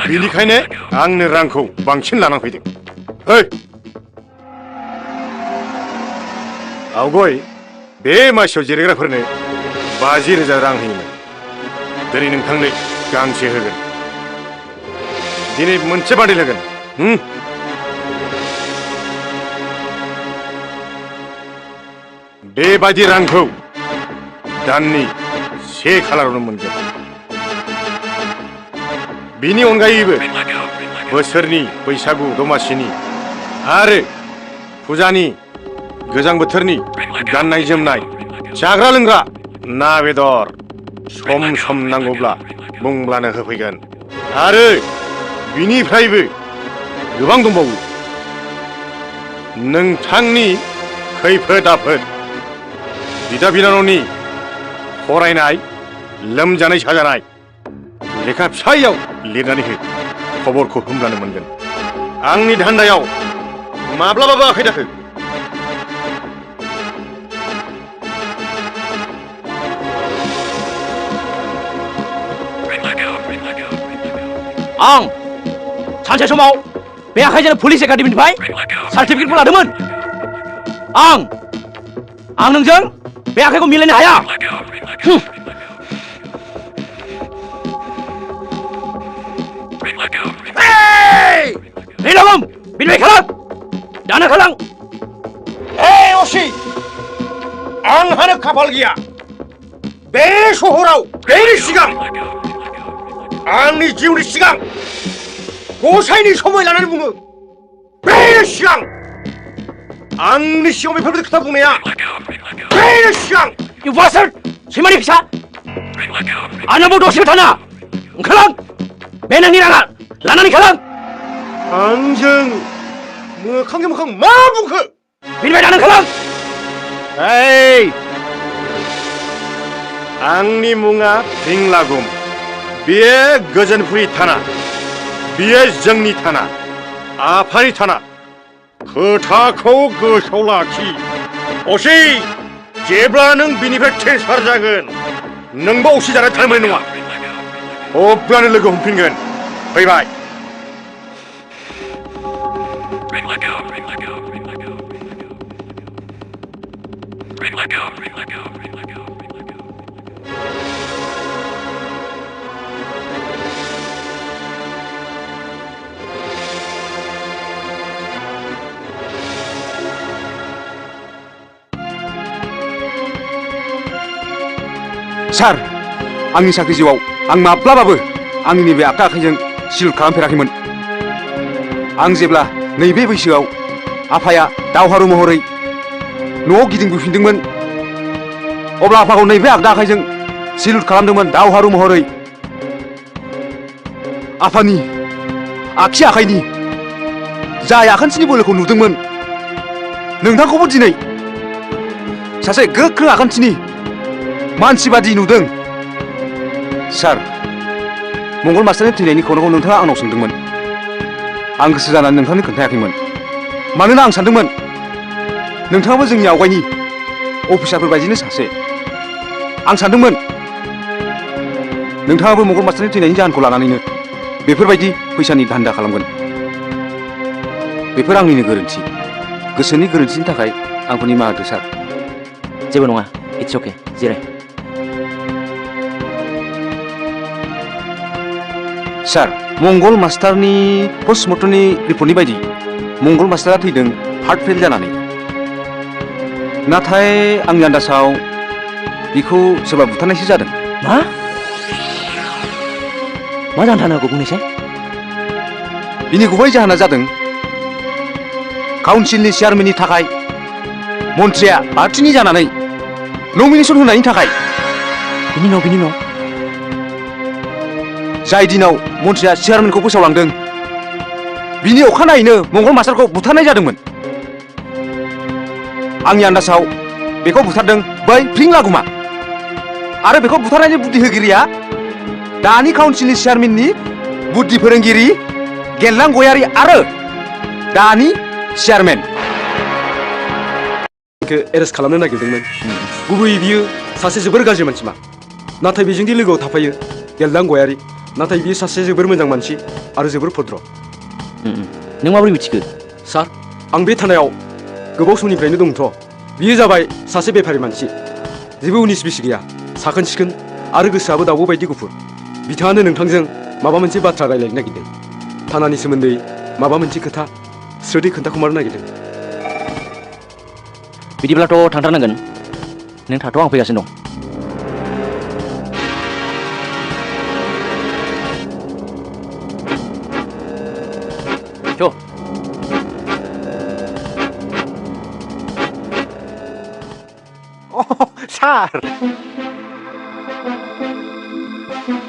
Speaker 7: बेनिखायनो आंनो रांखौ बांसिन लानानै फैदों ओइ आवगय बे मासियाव जिरायग्राफोरनो 50,000 रां होयोमोन दिनै नोंथांनो गांसे होगोन दिनै मोनसे बादेल होगोन बेबादि रांखौ दाननि 1 खालारावनो मोनगोन बिनि अनगायैबो बोसोरनि बैसागु दमासिनि आरो फुजानि गोजां बोथोरनि गाननाय जोमनाय जाग्रा लोंग्रा ना बेदर सम सम नांगौब्ला बुंब्लानो होफैगोन आरो बिनिफ्रायबो गोबां दंबावो नोंथांनि खैफोद आफोद बिदा बिनानावनि फरायनाय लोमजानाय साजानाय लेखा फिसायाव लिरनानै हो खबरखौ होमब्लानो मोनगोन आंनि धान्दायाव माब्लाबाबो आखाइ दाखो
Speaker 9: आं सानसे समाव बे आखाइजों पुलिस एकाडेमिनिफ्राय सार्टिफिकेटखौ लादोंमोन आं नोंजों बे आखाइखौ मिलायनो हाया फ्रिलागुम बिनिफ्राय खालाम दानो खालाम
Speaker 7: असी आंहानो खाफाल गैया बे सहराव बेनि सिगां आंनि जिउनि सिगां गसाइनि समय लानानै बुङो बेनि सिगां आंनि सिगाङाव बेफोरबायदि खोथा बुंनाया बेनो सिगां
Speaker 9: You bastard! सैमानि फिसा! आंनावबो दसेबो थाना! ओंखारलां! बे नोंनि राङा! लानानै खालां!
Speaker 7: आंजों मोखांजों मोखां मा बुंखो?
Speaker 9: बिनिफ्राय लानानै खालां!
Speaker 7: ओइ! आंनि मुङा फिंलागुम। बेयो गोजोनपुरि थाना। बेयो जोंनि थाना। आफानि थाना। खोथाखौ गोसोआव लाखि। असे जेब्ला नों बिनिफ्राय ट्रेन्सफार जागोन नोंबो असे जानानै थानो मोननाय नङा। अब्लानो लोगो हमफिनगोन। फैबाय।
Speaker 8: सार आंनि साख्रि जिउआव आं माब्लाबाबो आंनि नैबे आगदा आखाइजों सिलुट खालामफेराखैमोन। आं जेब्ला नैबे बैसोआव आफाया दावहारु महरै न'आव गिदिंबोफिनदोंमोन अब्ला आफाखौ नैबे आगदा आखाइजों सिलुट खालामदोंमोन दावहारु महरै। आफानि आगसि आखाइनि जाय आखान्थिनि बोलोखौ नुदोंमोन नोंथांखौबो दिनै सासे गोख्रों आखान्थिनि मानसि बादि नुदों। सार मंगल मास्टारनि थैनायनि खौरांखौ नोंथाङा आंनाव सोंदोंमोन। आं गोसो जानानै नोंथांनो खोन्थायाखैमोन मानोना आं सानदोंमोन नोंथाङाबो जोंनि आवगायनि अफिसारफोर बायदिनो सासे। आं सानदोंमोन नोंथाङाबो मंगल मास्टारनि थैनायनि जाहोनखौ लानानैनो बेफोरबायदि फैसानि धान्दा खालामगोन। बेफोर आंनिनो गोरोन्थि। गोसोनि गोरोन्थिनि थाखाय आंखौ निमाहा होदो सार।
Speaker 9: जेबो नङा। इट्स अके। जिराय।
Speaker 8: सार मंगल मास्टारनि पस्टमर्टमनि रिपर्टनि बायदि मंगल मास्टारा थैदों हार्ट फेल जानानै। नाथाय आंनि आन्दासाव बिखौ सोरबा बुथारनायसो जादों।
Speaker 9: मा? मा जानो थानो हागौ बुंनायसाय?
Speaker 8: बिनि गुबै जाहोना जादों काउन्सिलनि चेयारमेननि थाखाय मन्थ्रिया पार्टिनि जानानै नमिनेसन होनायनि थाखाय।
Speaker 9: बिनि उनाव
Speaker 8: जाय दिनाव मन्थ्रिया चेयारमेनखौ फोसावलांदों बिनि अखानायैनो मंगल मास्टारखौ बुथारनाय जादोंमोन। आंनि आन्दासाव बेखौ बुथारदों बै फिंलागुमा आरो बेखौ बुथारनायनि बुद्धि होगिरिया दानि काउन्सिलनि चेयारमेननि बुद्धि फोरोंगिरि गेनलां गयारि आरो दानि चेयारमेन।
Speaker 10: एरेस्ट खालामनो नागिरदोंमोन। गुबैयै बियो सासे जोबोर गाज्रि मानसिमा। नाथाय बेजोंदि लोगोआव थाफायो गेलदां गयारि। नाथाय बियो सासे जोबोर मोजां मानसि आरो जोबोर भद्र।
Speaker 9: नों माबोरै मिथिखो?
Speaker 10: सार आं बे थानायाव गोबाव समनिफ्रायनो दंथ'। बियो जाबाय सासे बेफारि मानसि। जेबो उनिस बिस गैया। साखोन सिखोन आरो गोसोआबो दाउब' बायदि गुफुर। बिथाङानो नोंथांजों माबा मोनसे बाथ्रा रायज्लायनो नागिरदों। थानानि सोमोन्दै माबा मोनसे खोथा स्रोदै खोन्थाखुमारनो नागिरदों।
Speaker 9: बिदिब्लाथ' थांथारनांगोन। नों थाथ' आं फैगासिनो दं।
Speaker 1: सार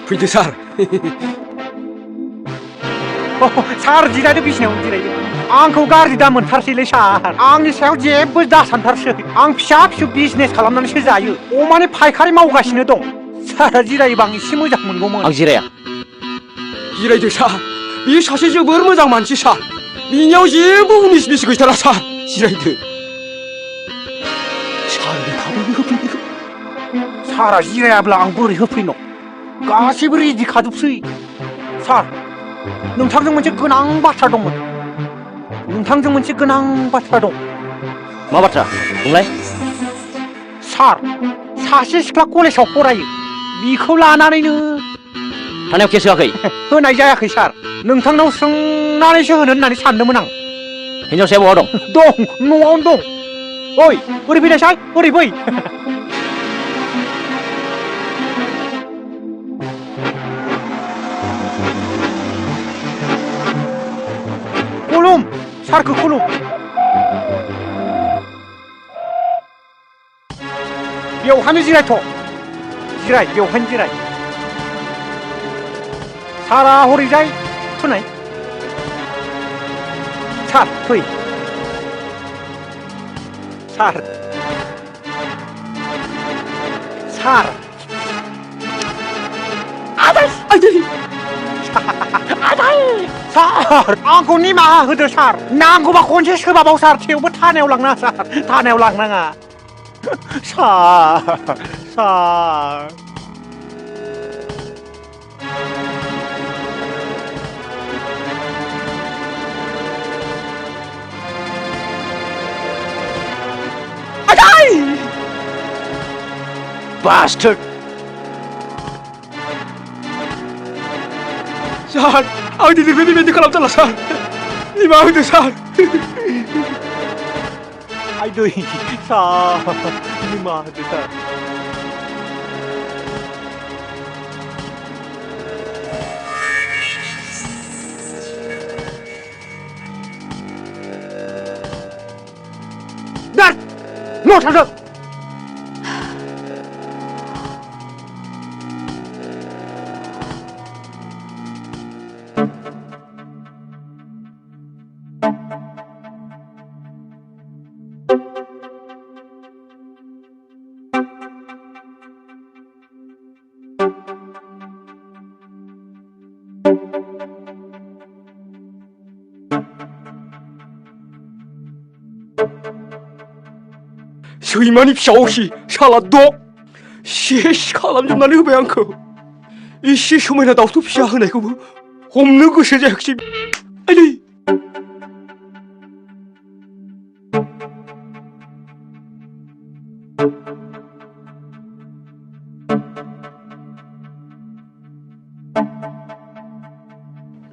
Speaker 10: फैदो सार।
Speaker 1: सार जिरायदो बिसिनायाव जिरायदो। आंखौ गाज्रि दा मोनथारसैलै सार। आंनि सायाव जेबो दासानथारसै। आं फिसा फिसौ बिजनेस खालामनानैसो जायो। अमानि फायखारि मावगासिनो दं। सारा जिरायोबा आं एसे मोजां मोनगौमोन।
Speaker 9: आं जिराया।
Speaker 10: जिरायदो सार। बियो सासे जोबोर मोजां मानसि सार। बिनियाव जेबो उनिस बिस गैथारा सार। जिरायदो।
Speaker 1: सारा जिरायाब्ला आं बोरै होफैनो? गासैबो रेडि खाजोबसै। सार नोंथांजों मोनसे गोनां बाथ्रा दंमोन। नोंथांजों मोनसे गोनां बाथ्रा दं।
Speaker 9: मा बाथ्रा बुंलाय?
Speaker 1: सार सासे सिख्ला कलेजाव फरायो। बिखौ लानानैनो
Speaker 9: थानायाव केस होआखै?
Speaker 1: होनाय जायाखै सार। नोंथांनाव सोंनानैसो होनो होननानै सानदोंमोन आं।
Speaker 9: हिनजावसाया बहा दं?
Speaker 1: दं न'आवनो दं। ओइ ओरै फैनायसाय ओरै फै। खुलुम सारखौ खुलुम। बेवहायनो जिरायथ' जिराय बेवहायनो जिराय सारा हरैजाय थुनाय सार फै सार सार आदै आदै आदै सार आंखौ निमाहा होदो सार नांगौबा खनसे सोबाबाव सार थेवबो थानायाव लांनाङा सार थानायाव लांनाङा सार सार Bastard!
Speaker 10: सार आं दिनैनिफ्राय बेबायदि खालामथारला सार निमाहा होदो सार
Speaker 1: आइदै सार निमाहा होदो सार दा न' थांदो
Speaker 10: सैमानि फिसा अखि साला द' सेस खालामजोबनानै होबाय आंखौ एसे समायना दाउथु फिसा होनायखौबो हमनो गोसो जायाखिसै आइदै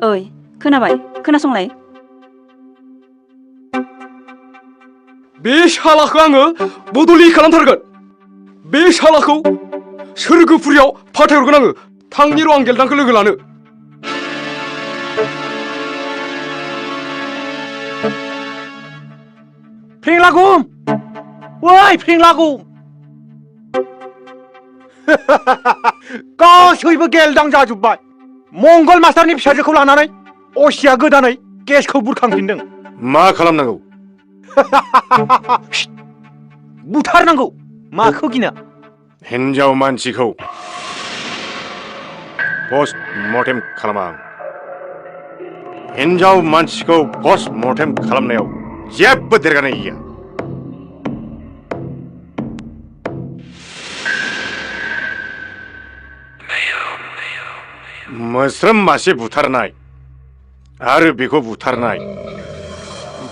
Speaker 12: ओइ खोनाबाय खोनासंलाय
Speaker 10: बे सालाखौ आङो बदलि खालामथारगोन बे सालाखौ सोरगोफुरियाव फाथायहरगोन आङो थांनि र' आं गेलदांखौ लोगो लानो
Speaker 1: फ्रिंलागुम ओइ फ्रिंलागुम गासैबो गेलदां जाजोब्बाय मंगल मास्टारनि फिसाजोखौ लानानै असिया गोदानै केसखौ बुरखांफिनदों
Speaker 7: मा खालामनांगौ
Speaker 1: बुथारनांगौ माखौ गिनो
Speaker 7: हिन्जाव मानसिखौ पस्ट मर्टेम खालामा आं हिन्जाव मानसिखौ पस्ट मर्टेम खालामनायाव जेबो देरगानाय गैया मोस्रोम मासे बुथारनाय आरो बेखौ बुथारनाय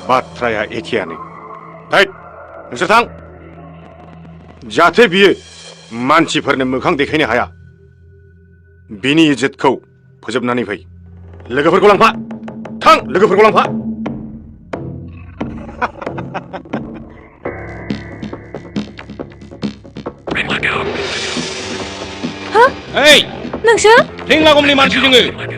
Speaker 7: बाथ्राया एखेयानो नोंसोर थां जाहाथे बियो मानसिफोरनो मोखां देखायनो हाया बिनि इज्जतखौ फोजोबनानै फै लोगोफोरखौ लांफा थां लोगोफोरखौ लांफा
Speaker 5: ओइ
Speaker 6: नोंसोर
Speaker 5: फ्रिंलागमनि मानसि जोङो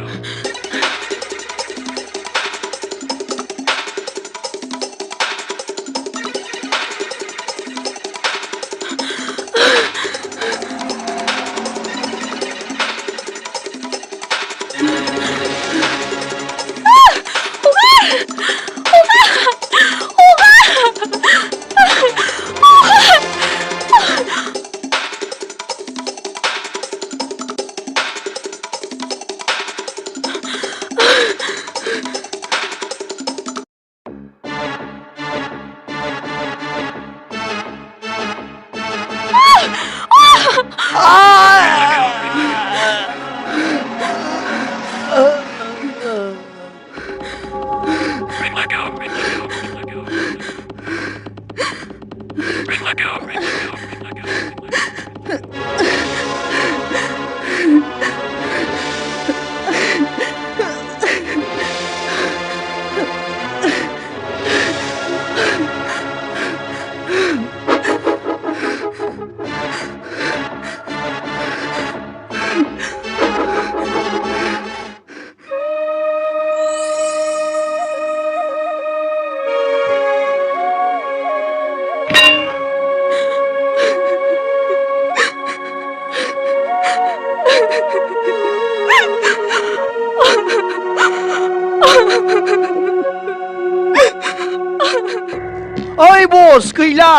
Speaker 1: लस गैला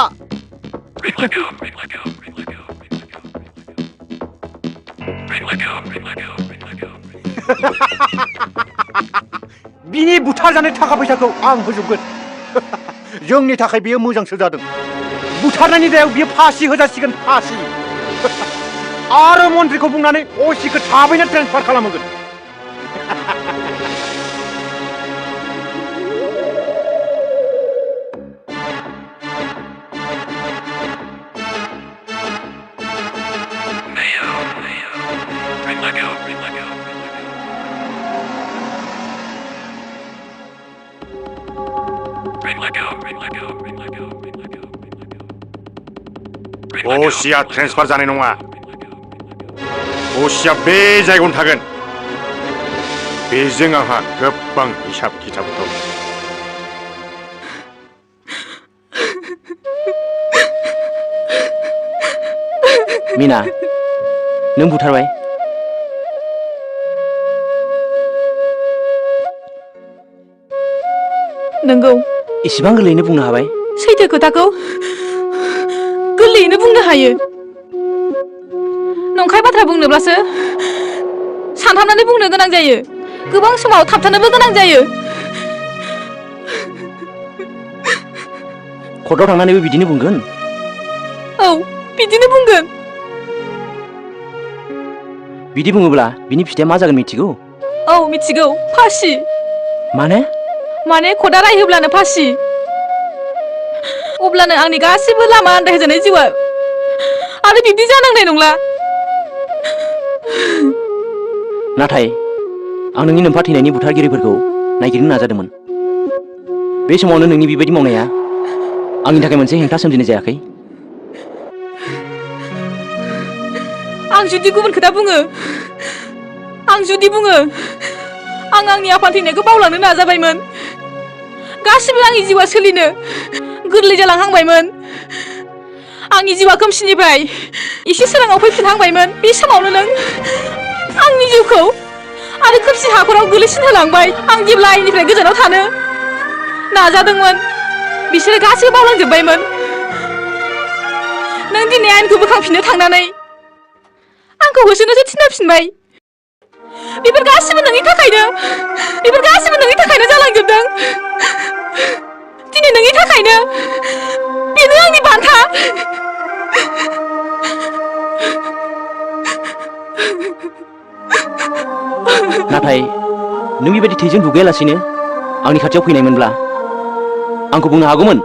Speaker 1: बिनि बुथारजानाय थाखा फैसाखौ आं होजोबगोन जोंनि थाखाय बेयो मोजांसो जादों बुथारनायनि दायाव बियो फासि होजासिगोन फासि आरो मन्थ्रिखौ बुंनानै असिखौ थाबैनो ट्रेन्सफार खालामहोगोन
Speaker 7: असिया ट्रेन्सफार जानाय नङा असिया बे जायगायावनो थागोन बेजों आंहा गोबां हिसाब खिथाब दं
Speaker 9: मीना नों बुथारबाय
Speaker 6: नंगौ
Speaker 9: इसिबां गोरलैयैनो बुंनो हाबाय
Speaker 6: सैथो खोथाखौ गोरलैयैनो बुंनो हायो नंखाय बाथ्रा बुंनोब्लासो सानहाबनानै बुंनो गोनां जायो गोबां समाव थाबथानोबो गोनां जायो
Speaker 9: कर्टआव थांनानैबो बिदिनो बुंगोन
Speaker 6: औ बिदिनो बुंगोन
Speaker 9: बिदि बुङोब्ला बिनि फिथाइया मा जागोन मिथिगौ
Speaker 6: औ मिथिगौ फासि माने खदा रायहोब्लानो फासि अब्लानो आंनि गासिबो लामा आन्दायहोजानाय जिउआ आरो बिब्दि जानांनाय नंला
Speaker 9: नाथाय आं नोंनि नोमफा थैनायनि बुथारगिरिफोरखौ नागिरनो नाजादोंमोन बे समावनो नोंनि बेबायदि मावनाया आंनि थाखाय मोनसे हेंथा सोमजिनाय जायाखै
Speaker 6: आं जुदि गुबुन खोथा बुङो आं आंनि आफा थैनायखौ बावलांनो नाजाबायमोन गासिबो आंनि जिउआ सोलिनो गोरलै जालांहांबायमोन आंनि जिउआ खोमसिनिफ्राय एसे सोराङाव फैफिनहांबायमोन बे समावनो नों आंनि जिउखौ आरो खोमसि हाखराव गोलैसिन होलांबाय आं जेब्ला आइनिफ्राय गोजानाव थानो नाजादोंमोन बिसोरो गासिबो बावलांजोब्बायमोन नों दिनै आइनखौ बोखांफिननो थांनानै आंखौ होसोनोसो थिनहरफिनबाय बेफोर गासिबो नोंनि थाखायनो जालांजोबदों दिनै नोंनि थाखायनो बेनो आंनि बान्था
Speaker 9: नाथाय नों बेबायदि थैजों दुगैयालासिनो आंनि खाथियाव फैनायमोनब्ला आंखौ बुंनो हागौमोन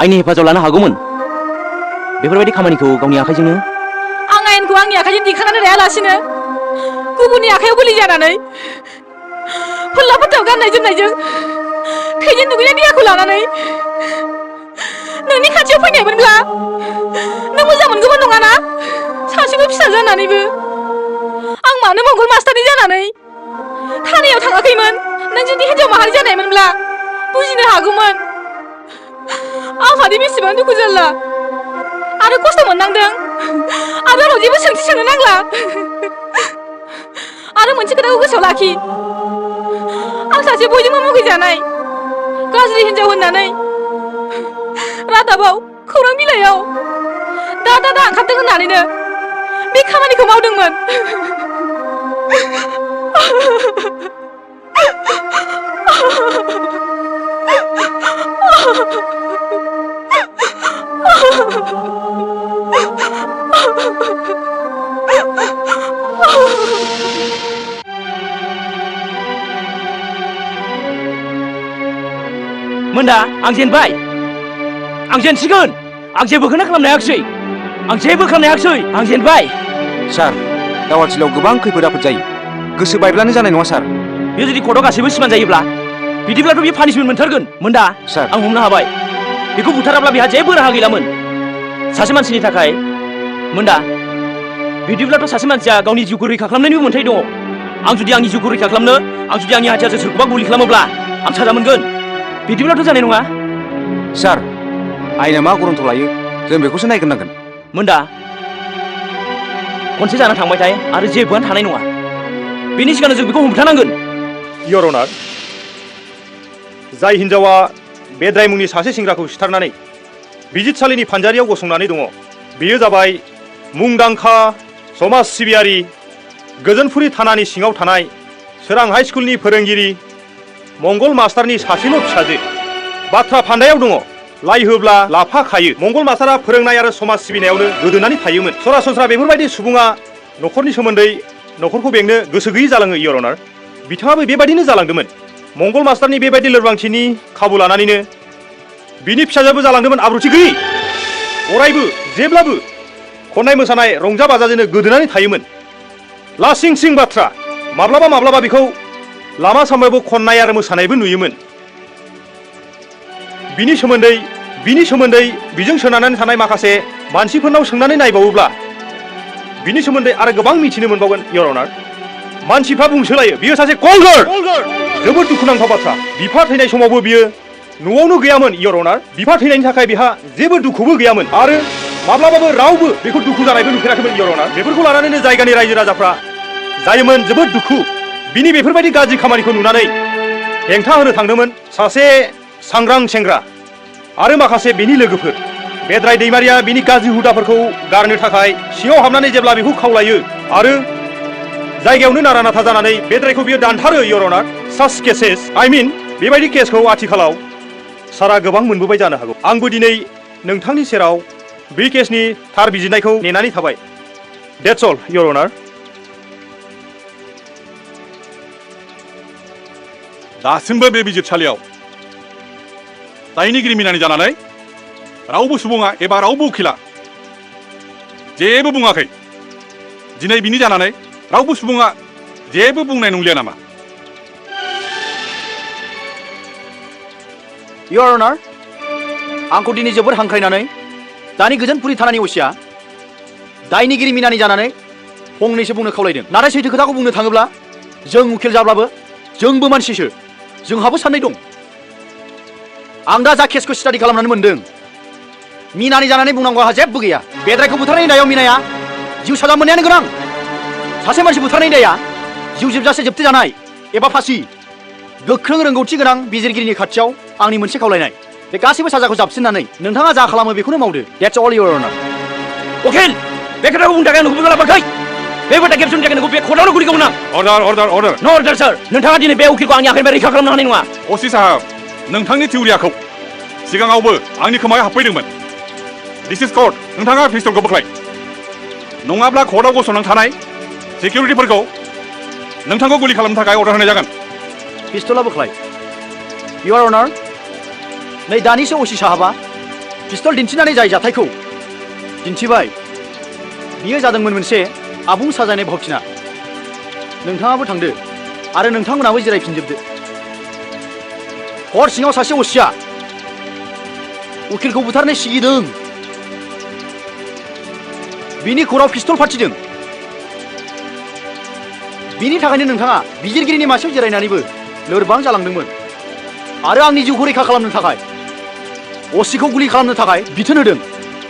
Speaker 9: आइनि हेफाजाब लानो हागौमोन बेफोरबायदि खामानिखौ गावनि आखाइजोंनो
Speaker 6: आं आइनखौ आंनि आखाइजों दिखांनानै लायालासिनो गुबुननि आखाइयाव बोलि जानानै फोल्ला फोथाव गाननाय जोमनायजों थैजों दुगैनाय देहाखौ लानानै नोंनि खाथियाव फैनायमोनब्ला नों मोजां मोनगौमोन नङाना सासेबो फिसा जानानैबो आं मानो मंगल मास्टारनि जानानै थानायाव थाङाखैमोन नों जुदि हिन्जाव माहारि जानायमोनब्ला बुजिनो हागौमोन आंहादि बेसेबां दुखु जारला आरो खस्थ' मोननांदों आरो आंनाव जेबो सोंथि सोंनो नांला आरो मोनसे खोथाखौ गोसोआव लाखि आं सासे बयजोंबो मुगैजानाय गाज्रि हिन्जाव होननानै रादाबाव खौरां बिलाइयाव दा ओंखारदों होननानैनो बे खामानिखौ मावदोंमोन
Speaker 9: मोनदा आं जेनबाय आं जेनसिगोन आं जेबोखौनो खालामनो हायाखिसै आं जेनबाय
Speaker 8: सार दावहाथिलियाव गोबां खैफोद आफोद जायो गोसो बायब्लानो जानाय नङा सार
Speaker 9: बे जुदि कर्टआव गासैबो सिमान जायोब्ला बिदिब्लाथ' बे पानिशमेन्ट मोनथारगोन मोनदा
Speaker 8: सार
Speaker 9: आं हमनो हाबाय बेखौ बुथाराब्ला बेहा जेबो राहा गैलामोन सासे मानसिनि थाखाय मोनदा बिदिब्लाथ' सासे मानसिया गावनि जिउखौ रैखा खालामनायनिबो मोन्थाय दङ आं जुदि आंनि जिउखौ रैखा खालामनो आं जुदि आंनि हाथियारजों सोरखौबा गुलि खालामोब्ला आं साजा मोनगोन बिदिब्लाथ' जानाय नङा
Speaker 8: सार आयेना मा गरन्थ लायो जों बेखौसो नायग्रोनांगोन
Speaker 9: मोनदा खनसे जाना थांबाय थाय आरो जेबोआनो थानाय नङा बेनि सिगांनो जों बेखौ हमथानांगोन
Speaker 13: इयर अनार जाय हिन्जावा बेद्राय मुंनि सासे सेंग्राखौ सिथारनानै
Speaker 7: बिजिरसालिनि फानजारियाव गसंनानै दङ। बेयो जाबाय मुंदांखा समाज सिबियारि गोजोनफुरि थानानि सिङाव थानाय सोरां हाइ स्कुलनि फोरोंगिरि मंगल मास्टारनि सासेल' फिसाजो। बाथ्रा फान्दायाव दङ लाइ होब्ला लाफा खायो। मंगल मास्टारा फोरोंनाय आरो समाज सिबिनायावनो गोदोनानै थायोमोन। सरासनस्रा बेफोरबायदि सुबुङा न'खरनि सोमोन्दै न'खरखौ बेंनो गोसो गैयै जालाङो इयर अनार। बिथाङाबो बेबायदिनो जालांदोंमोन। मंगल मास्टारनि बेबायदि लोरबांथिनि खाबु लानानैनो बिनि फिसाजोआबो जालांदोंमोन आब्रुथि गैयै। अरायबो जेब्लाबो खननाय मोसानाय रंजा बाजाजोंनो गोदोनानै थायोमोन। लासिं सिं बाथ्रा। माब्लाबा माब्लाबा बेखौ लामा सामायावबो खननाय आरो मोसानायबो नुयोमोन। बिनि सोमोन्दै बिजों सोनारनानै थानाय माखासे मानसिफोरनाव सोंनानै नायबावोब्ला बिनि सोमोन्दै आरो गोबां मिथिनो मोनबावगोन इयर अनार। मानसिफ्रा बुंसोलायो बियो सासे कलगार। जोबोद दुखुनांथाव बाथ्रा। बिफा थैनाय समावबो बियो न'आवनो गैयामोन इयर अनार। बिफा थैनायनि थाखाय बिहा जेबो दुखुबो गैयामोन आरो माब्लाबाबो रावबो बेखौ दुखु जानायबो नुफेराखैमोन इयर अनार। बेफोरखौ लानानैनो जायगानि रायजो राजाफ्रा जायोमोन जोबोद दुखु। बिनि बेफोरबायदि गाज्रि खामानिखौ नुनानै हेंथा होनो थांदोंमोन सासे सांग्रां सेंग्रा आरो माखासे बेनि लोगोफोर। बेद्राय दैमारिया बिनि गाज्रि हुदाफोरखौ गारनो थाखाय सिङाव हाबनानै जेब्ला बेखौ खावलायो आरो जायगायावनो नारा नाथा जानानै बेद्रायखौ बियो दानथारो इयर अनार। साच केसेस बेबायदि केसखौ आथिखालाव सारा गोबां मोनबोबाय जानो हागौ। आंबो दिनै नोंथांनि सेराव बे केसनि थार बिजिरनायखौ नेनानै थाबाय। डेट्स अल इयर अनार।
Speaker 13: दासिमबो बे बिजिरसालियाव दायनिगिरि मिनानि जानानै रावबो सुबुङा एबा रावबो उखिला जेबो बुङाखै। दिनै बिनि जानानै रावबो सुबुङा जेबो बुंनाय नंलिया नामा?
Speaker 9: इयर अनार, आंखौ दिनै जोबोद हांख्रायनानै दानि गोजोनपुरि थानानि असिया दायनिगिरि मिनानि जानानै फंनैसो बुंनो खावलायदों। नाथाय सैथो खोथाखौ बुंनो थाङोब्ला जों उखिल जाब्लाबो जोंबो मानसिसो। जोंहाबो साननाय दं। आं दा जा केसखौ स्टाडि खालामनानै मोनदों मिनानि जानानै बुंनांगौ आंहा जेबो गैया। बेद्रायखौ बुथारनायनि दायाव मिनाया जिउ साजा मोननायानो गोनां। सासे मानसि बुथारनायनि दाया जिउ जोबजासे जोबथे जानाय एबा फासि। गोख्रों रोंगौथि गोनां बिजिरगिरिनि खाथियाव आंनि मोनसे खावलायनाय, बे गासैबो साजाखौ जाबसिननानै नोंथाङा जा खालामो बेखौनो मावदो। डेट्स अल इयर अनार। उखिल, बे खोथाखौ बुंनो थाखाय नोंखौ लाबोयाखै। बे बाथ्रा खेबस'नि थाखाय नोंखौ बे कर्टआवनो गुलिखौ होनां।
Speaker 13: अर्डार।
Speaker 9: नो अर्डार सार। नोंथाङा दिनै बे उखिलखौ आंनि आखाइनिफ्राय रैखा खालामनो हानाय नङा।
Speaker 13: असि साहाब, नोंथांनि थिउरियाखौ सिगाङावबो आंनि खोमायाव हाबफैदोंमोन। दिस इज कर्ट। नोंथाङा पिस्तलखौ बोख्लाय, नङाब्ला कर्टआव गसंनानै थानाय सिकिउरिटिफोरखौ नोंथांखौ गुलि खालामनो थाखाय अर्डार होनाय जागोन।
Speaker 9: पिस्तला बोख्लाय। इयर अनार, नै दानिसो असि साहाबा पिस्तल दिन्थिनानै जाय जाथायखौ दिन्थिबाय बियो जादोंमोन मोनसे आबुं साजायनाय भावथिना। नोंथाङाबो थांदो आरो नोंथांमोनाबो जिरायफिनजोबदो। कर्ट सिङाव सासे असिया उखिलखौ बुथारनो सिगिदों। बिनि खर'आव पिस्तल फाथिदों। बिनि थाखायनो नोंथाङा बिजिरगिरिनि मासियाव जिरायनानैबो लोरबां जालांदोंमोन आरो आंनि जिउखौ रैखा खालामनो थाखाय असिखौ गुलि खालामनो थाखाय बिथोन होदों।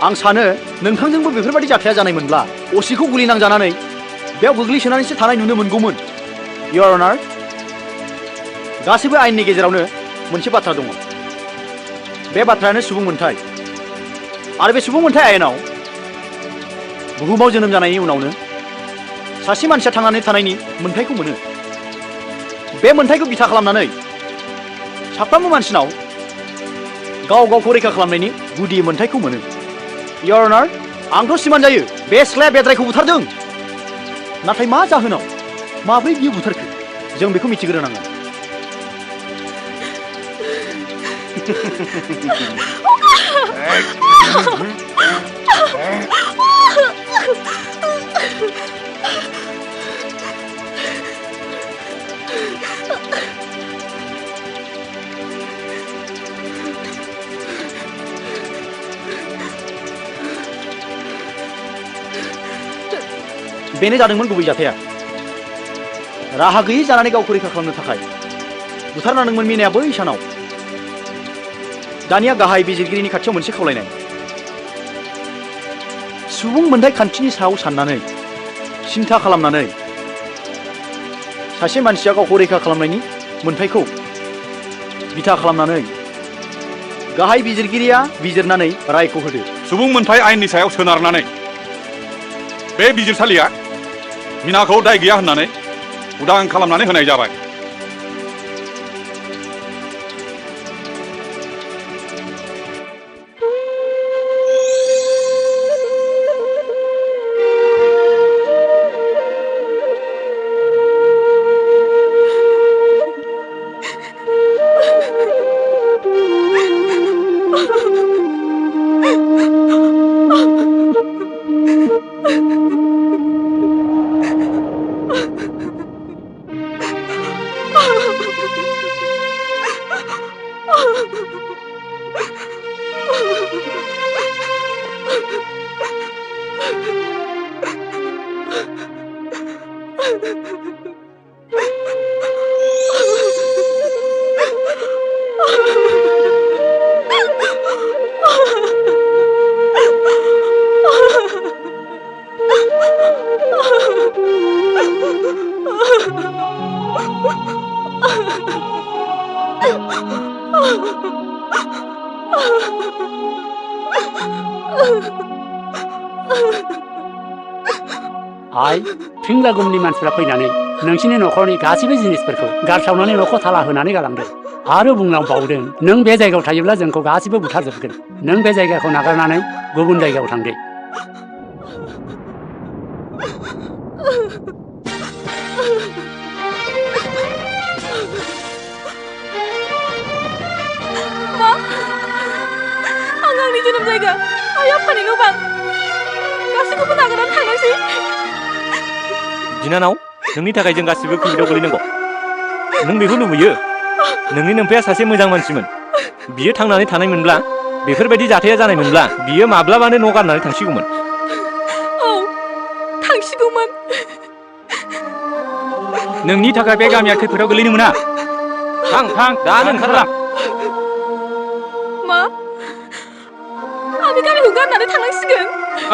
Speaker 9: आं सानो नोंथांजोंबो बेफोरबायदि जाथाया जानायमोनब्ला असिखौ गुलि नांजानानै बेयाव गोग्लैसोनानैसो थानाय नुनो मोनगौमोन। इयर अनार, गासैबो आयेननि गेजेरावनो मोनसे बाथ्रा दङ। बे बाथ्रायानो सुबुं मोनथाय आरो बे सुबुं मोनथाय आयेनाव बुहुमाव जोनोम जानायनि उनावनो सासे मानसिया थांनानै थानायनि मोन्थायखौ मोनो। बे मोन्थायखौ बिथा खालामनानै साफ्रोमबो मानसिनाव गाव गावखौ रैखा खालामनायनि गुदि मोन्थायखौ मोनो। इयर अनार, आंथ' सिमान जायो बे सिख्लाया बेद्रायखौ बुथारदों। नाथाय मा जाहोनाव, माब्रै बियो बुथारखो जों बेखौ मिथिग्रोनांगोन। बेनो जादोंमोन गुबै जाथाया। राहा गैयै जानानै गावखौ रैखा खालामनो थाखाय बुथारनांदोंमोन मिनाया बै सानाव। दानिया गाहाय बिजिरगिरिनि खाथियाव मोनसे खावलायनाय, सुबुं मोनथाय खान्थिनि सायाव साननानै सिन्था खालामनानै सासे मानसिया गावखौ रैखा खालामनायनि मोन्थायखौ बिथा खालामनानै गाहाय बिजिरगिरिया बिजिरनानै रायखौ होदो।
Speaker 13: सुबुं मोनथाय आयेननि सायाव सोनारनानै बे बिजिरसालिया मिनाखौ दाय गैया होननानै उदां खालामनानै होनाय जाबाय।
Speaker 14: आइ फिंलागुमनि मानसिफ्रा फैनानै नोंसिनि न'खरनि गासैबो जिनिसफोरखौ गारसावनानै न'खौ थाला होनानै गालांदों आरो बुंलांबावदों नों बे जायगायाव थायोब्ला जोंखौ गासैबो बुथारजोबगोन। नों बे जायगाखौ नागारनानै गुबुन जायगायाव थांदो।
Speaker 6: मा? आं आंनि जोनोम जायगा आइ आफानि न' बां गासैखौबो नागारनानै थांनांसै।
Speaker 9: बिनानाव, नोंनि थाखाय जों गासिबो खैफोदाव गोलैनांगौ। नों बेखौ लुबैयो? नोंनि नोमफाया सासे मोजां मानसिमोन। बियो थांनानै थानायमोनब्ला, बेफोरबायदि जाथाया जानायमोनब्ला, बियो माब्लाबानो न' गारनानै थांसिगौमोन।
Speaker 6: औ, थांसिगौमोन।
Speaker 4: नोंनि थाखाय बे गामिया खैफोदाव गोलैनो मोना। थां थां दानो ओंखारलां।
Speaker 6: मा? आं बे गामिखौ गारनानै थांनांसिगोन?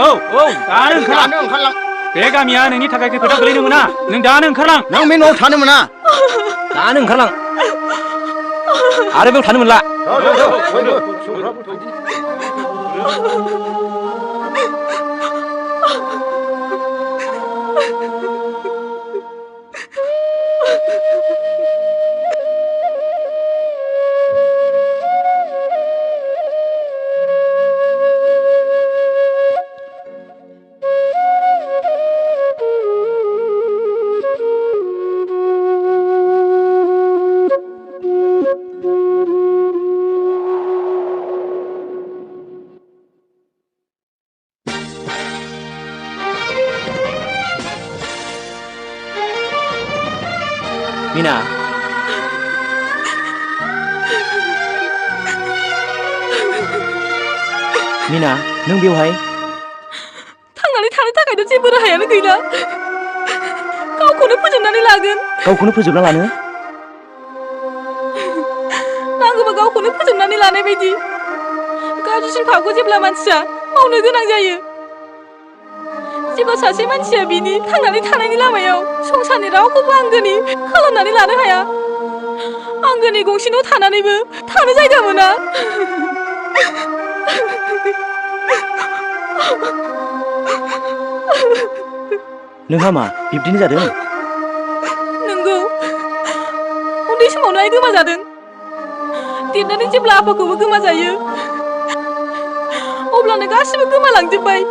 Speaker 4: औ औ दानो ओंखारलां। बे गामिया नोंनि थाखाय खैफोदाव गोलैनो मोना। नों दानो ओंखारलां।
Speaker 9: नों बे न'आव थानो मोना। दानो ओंखारलां। आरो बेयाव थानो मोनला। मिना, मिना, नों बेवहाय?
Speaker 6: थांनानै थानो थाखायथ' जेबो राहायानो गैला। गावखौनो फोजोबनानै लागोन।
Speaker 9: गावखौनो फोजोबना लानो?
Speaker 6: नांगौबा गावखौनो फोजोबनानै लानाय बायदि। गाज्रिसिन फावखौ जेब्ला मानसिया मावनो गोनां जायो, जेब्ला सासे मानसिया बिनि थांनानै थानायनि लामायाव संसारनि रावखौबो आंगोनि खालामनानै लानो हाया, आंगोनि गंसे न' थानानैबो थानो जायगा मोना।
Speaker 9: नोंहा मा बिब्दिनो जादों?
Speaker 6: नंगौ, उन्दै समावनो आइ गोमाजादों। देरनानै जेब्ला आफाखौबो गोमाजायो, अब्लानो गासिबो गोमालांजोब्बाय।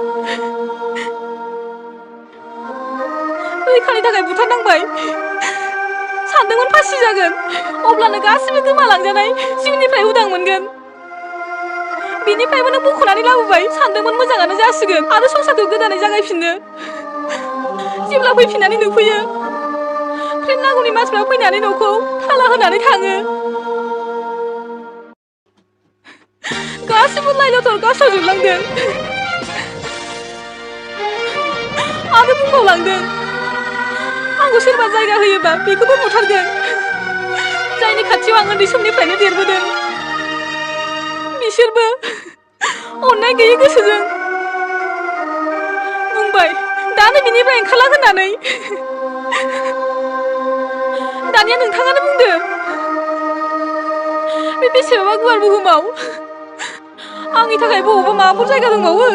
Speaker 6: रैखानि थाखाय बुथारनांबाय। सानदोंमोन फासि जागोन, अब्लानो गासिबो गोमालांजानाय जिउनिफ्राय उदां मोनगोन। बेनिफ्रायबो नों बख'नानै लाबोबाय। सानदोंमोन मोजाङानो जासिगोन आरो संसारखौ गोदानै जागायफिननो। जेब्ला फैफिननानै नुफैयो, प्रेम नांगौनि मानसिफ्रा फैनानै न'खौ थाला होनानै थाङो। गासिबो लाइ लथर गारस्रावजोबलांदों आरो बुंबावलांदों आंखौ सोरबा जायगा होयोबा बेखौबो बुथारगोन। जायनि खाथियाव आं उन्दै समनिफ्रायनो देरबोदों, बिसोरबो अननाय गैयै गोसोजों बुंबाय दानो बिनिफ्राय ओंखारला होननानै। दानिया नोंथाङानो बुंदो, बे बेसेबां गुवार बुहुमाव आंनि थाखाय बबावबा माबाफोर जायगा दंबावो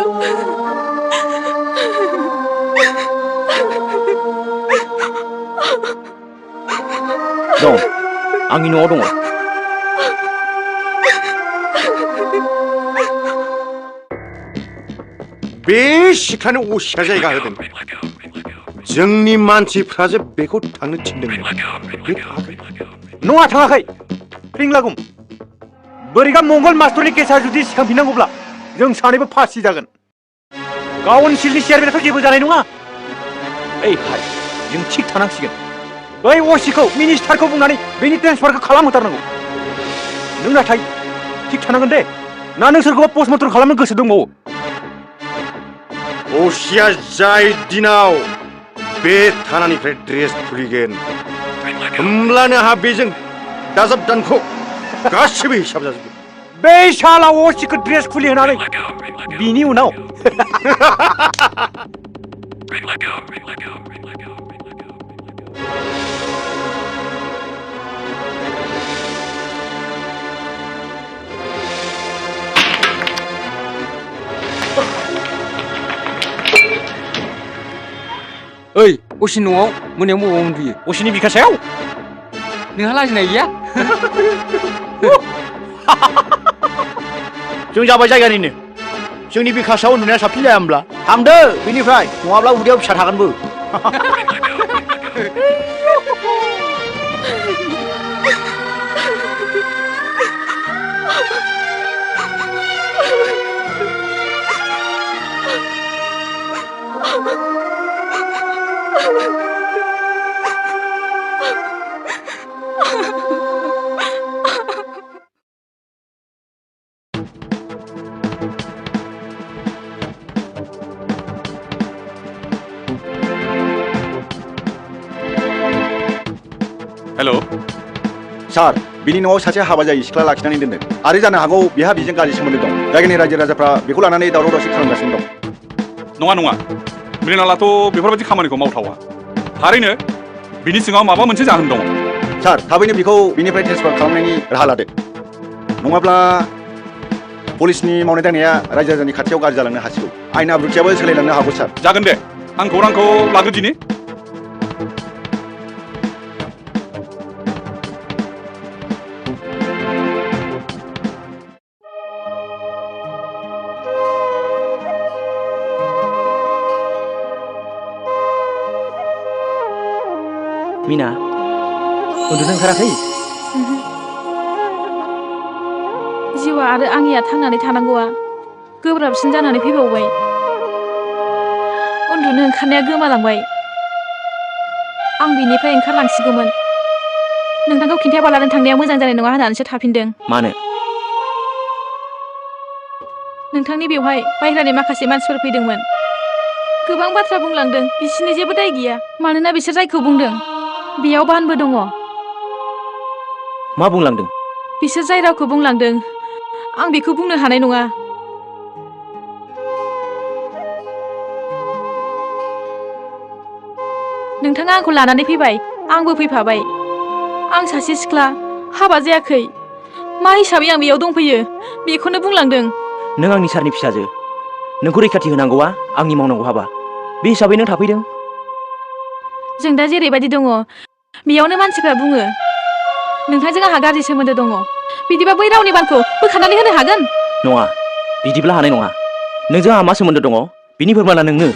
Speaker 9: दं आंनि न'आव दङ
Speaker 7: बे सिख्लानो असिया जायगा होदों जोंनि मानसिफ्रासो बेखौ थांनो थिनदोंमोन बे थाङाखै
Speaker 1: नङा थाङाखै फिंलागुम बोरैगा मंगल मास्टरनि केसा जुदि सिखांफिननांगौब्ला जों सानैबो फासि जागोन काउन्सिलनि चेयारमेनाथ' जेबो जानाय नङा ओइ भाइ जों थिग थानांसिगोन बै असिखौ मिनिस्टारखौ बुंनानै बेनि ट्रेन्सफारखौ खालामहोथारनांगौ नों नाथाय थिग थानांगोन दे ना नों सोरखौबा पस्टमर्टम खालामनो गोसो दंबावो
Speaker 7: असिया जाय दिनाव बे थानानिफ्राय ड्रेस खुलिगोन होमब्लानो आंहा बेजों दाजाब दानख' गासिबो हिसाब जाजोबगोन
Speaker 1: बे साला असिखौ ड्रेस खुलि होनानै बिनि उनाव
Speaker 10: ओइ असिनि न'आव मोनायाव बबाव उन्दुयो
Speaker 9: असिनि बिखा सायाव
Speaker 10: नोंहा लाजिनाय गैया
Speaker 9: जों जाबाय जायगानिनो जोंनि बिखा सायाव उन्दुनाया साबसिन जाया होमब्ला थांदो बेनिफ्राय नङाब्ला उदैयाव फिसा थागोनबो
Speaker 13: हेल'
Speaker 3: सार बिनि न'आव सासे हाबा जायै सिख्ला लाखिनानै दोनदों आरो जानो हागौ बिहा बेजों गाज्रि सोमोन्दो दं जायगानि रायजो राजाफ्रा बेखौ लानानै दावराव दावसि खालामगासिनो दं
Speaker 13: नङा नङा मृणालाथ' बेफोरबायदि खामानिखौ मावथावा थारैनो बिनि सिङाव माबा मोनसे जाहोन दङ
Speaker 3: सार थाबैनो बिखौ बिनिफ्राय ट्रेन्सफार खालामनायनि राहा लादो नङाब्ला पुलिसनि मावनाय दांनाया रायजो राजानि खाथियाव गाज्रि जालांनो हासिगौ आयेन आब्रुथियाबो सोलायलांनो हागौ सार
Speaker 13: जागोन दे आं खौरांखौ लाग्रोदिनि
Speaker 9: मिना उन्दुनो ओंखाराखै
Speaker 6: जिउआ आरो आंनिया थांनानै थानांगौआ गोब्राबसिन जानानै फैबावबाय उन्दुनो ओंखारनाया गोमालांबाय आं बिनिफ्राय ओंखारलांसिगौमोन नोंथांखौ खिन्थायाबालानो थांनाया मोजां जानाय नङा होननानैसो थाफिनदों
Speaker 9: मानो
Speaker 6: नोंथांनि बेवहाय बायह्रानि माखासे मानसिफोर फैदोंमोन गोबां बाथ्रा बुंलांदों बिसोरनि जेबो दाय गैया मानोना बिसोर जायखौ बुंदों बेयाव बानबो दङ
Speaker 9: मा बुंलांदों
Speaker 6: बिसोर जाय रावखौ बुंलांदों आं बेखौ बुंनो हानाय नङा नोंथाङा आंखौ लानानै फैबाय आंबो फैफाबाय आं सासे सिख्ला हाबा जायाखै मा हिसाबै आं बेयाव दंफैयो बेखौनो बुंलांदों
Speaker 9: नों आंनि सारनि फिसाजो नोंखौ रैखाथि होनांगौआ आंनि मावनांगौ हाबा बे हिसाबै नों थाफैदों
Speaker 6: जों दा जेरैबायदि दङ बेयावनो मानसिफ्रा बुङो नोंथांजों आंहा गाज्रि सोमोन्दो दङ बिदिबा बै रावनि बानखौ बोखारनानै होनो हागोन
Speaker 9: नङा बिदिब्ला हानाय नङा नोंजों आंहा मा सोमोन्दो दङ बिनि फोरमाना नोंनो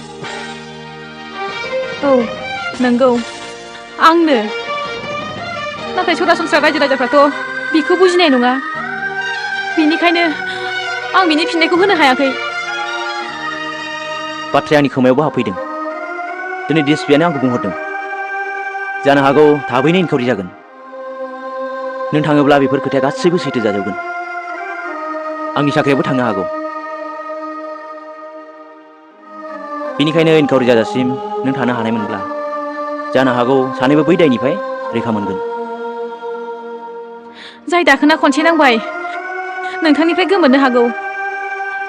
Speaker 6: औ नंगौ आंनो नाथाय सरासनस्रा रायजो राजाफ्राथ' बेखौ बुजिनाय नङा बेनिखायनो आं बिनि फिननायखौ होनो हायाखै
Speaker 9: बाथ्राया आंनि खोमायावबो हाबफैदों दिनै डिएसपिआनो आंखौ बुंहरदों जानो हागौ थाबैनो इनकाउरि जागोन नों थाङोब्ला बेफोर खोथाया गासैबो सैथो जाजोबगोन आंनि साख्रियाबो थांनो हागौ बेनिखायनो इनकाउरि जाजासिम नों थानो हानायमोनब्ला जानो हागौ सानैबो बै दायनिफ्राय रैखा मोनगोन
Speaker 6: जाय दाखोना खनसे नांबाय नोंथांनिफ्राय गोमोरनो हागौ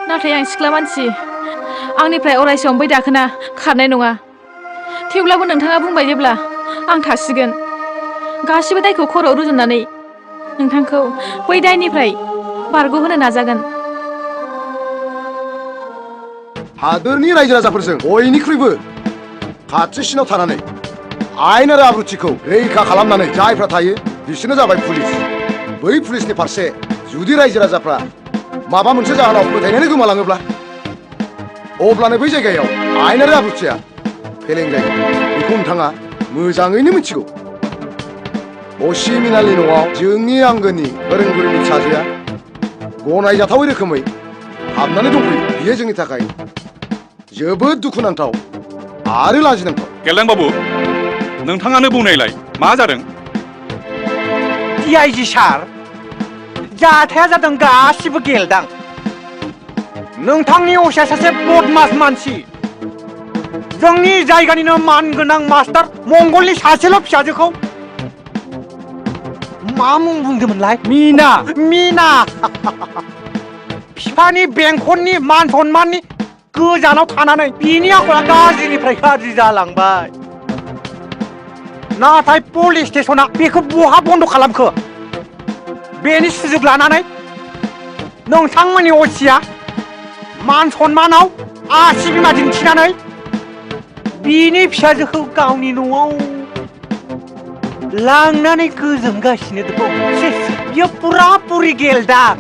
Speaker 6: नाथाय आं सिख्ला मानसि आंनिफ्राय अरायसम बै दाखोना खारनाय नङा थेवब्लाबो नोंथाङा बुंबाय जेब्ला आं थासिगोन गासिबो दायखौ खर'आव रुजुननानै नोंथांखौ बै दायनिफ्राय बारग'होनो नाजागोन
Speaker 3: हादोरनि रायजो राजाफोरजों बयनिख्रुइबो खाथिसिनाव थानानै आयेन आरो आब्रुथिखौ रैखा खालामनानै जायफ्रा थायो बिसोरनो जाबाय पुलिस। बै पुलिसनि फारसे जुदि रायजो राजाफ्रा माबा मोनसे जाहोनाव फोथायनानै गोमालाङोब्ला अब्लानो बै जायगायाव आयेन आरो आब्रुथिया फेलें जायो। बेखौ नोंथाङा मोजाङैनो मिथिगौ। असि मिनालनि न'आव जोंनि आंगोनि फोरोंगुरुनि फिसाजोआ गनायजाथावै रोखोमै हाबनानै दंफैयो। बियो जोंनि थाखाय जोबोद दुखुनांथाव आरो लाजिनांथाव।
Speaker 13: गेलदां बाबु, नोंथाङानो बुंनायलाय मा जादों?
Speaker 1: DIG सार, जाथाया जादों गासिबो गेलदां। नोंथांनि असिया सासे बदमास मानसि। जोंनि जायगानिनो मानगोनां मास्टार मंगलनि सासेल' फिसाजोखौ मा मुं बुंदोंमोनलाय?
Speaker 10: मिना।
Speaker 1: मिना। बिफानि बेंखननि मान सन्माननि गोजानाव थानानै बिनि आखला गाज्रिनिफ्राय गाज्रि जालांबाय। नाथाय पुलिस स्टेशना बेखौ बहा बन्द खालामखो? बेनि सुजुग लानानै नोंथांमोननि असिया मान सन्मानाव आसि बिमा दिन्थिनानै बिनि फिसाजोखौ गावनि न'आव लांनानै गोजोनगासिनो दं। बियो पुरा पुरि गेलदां।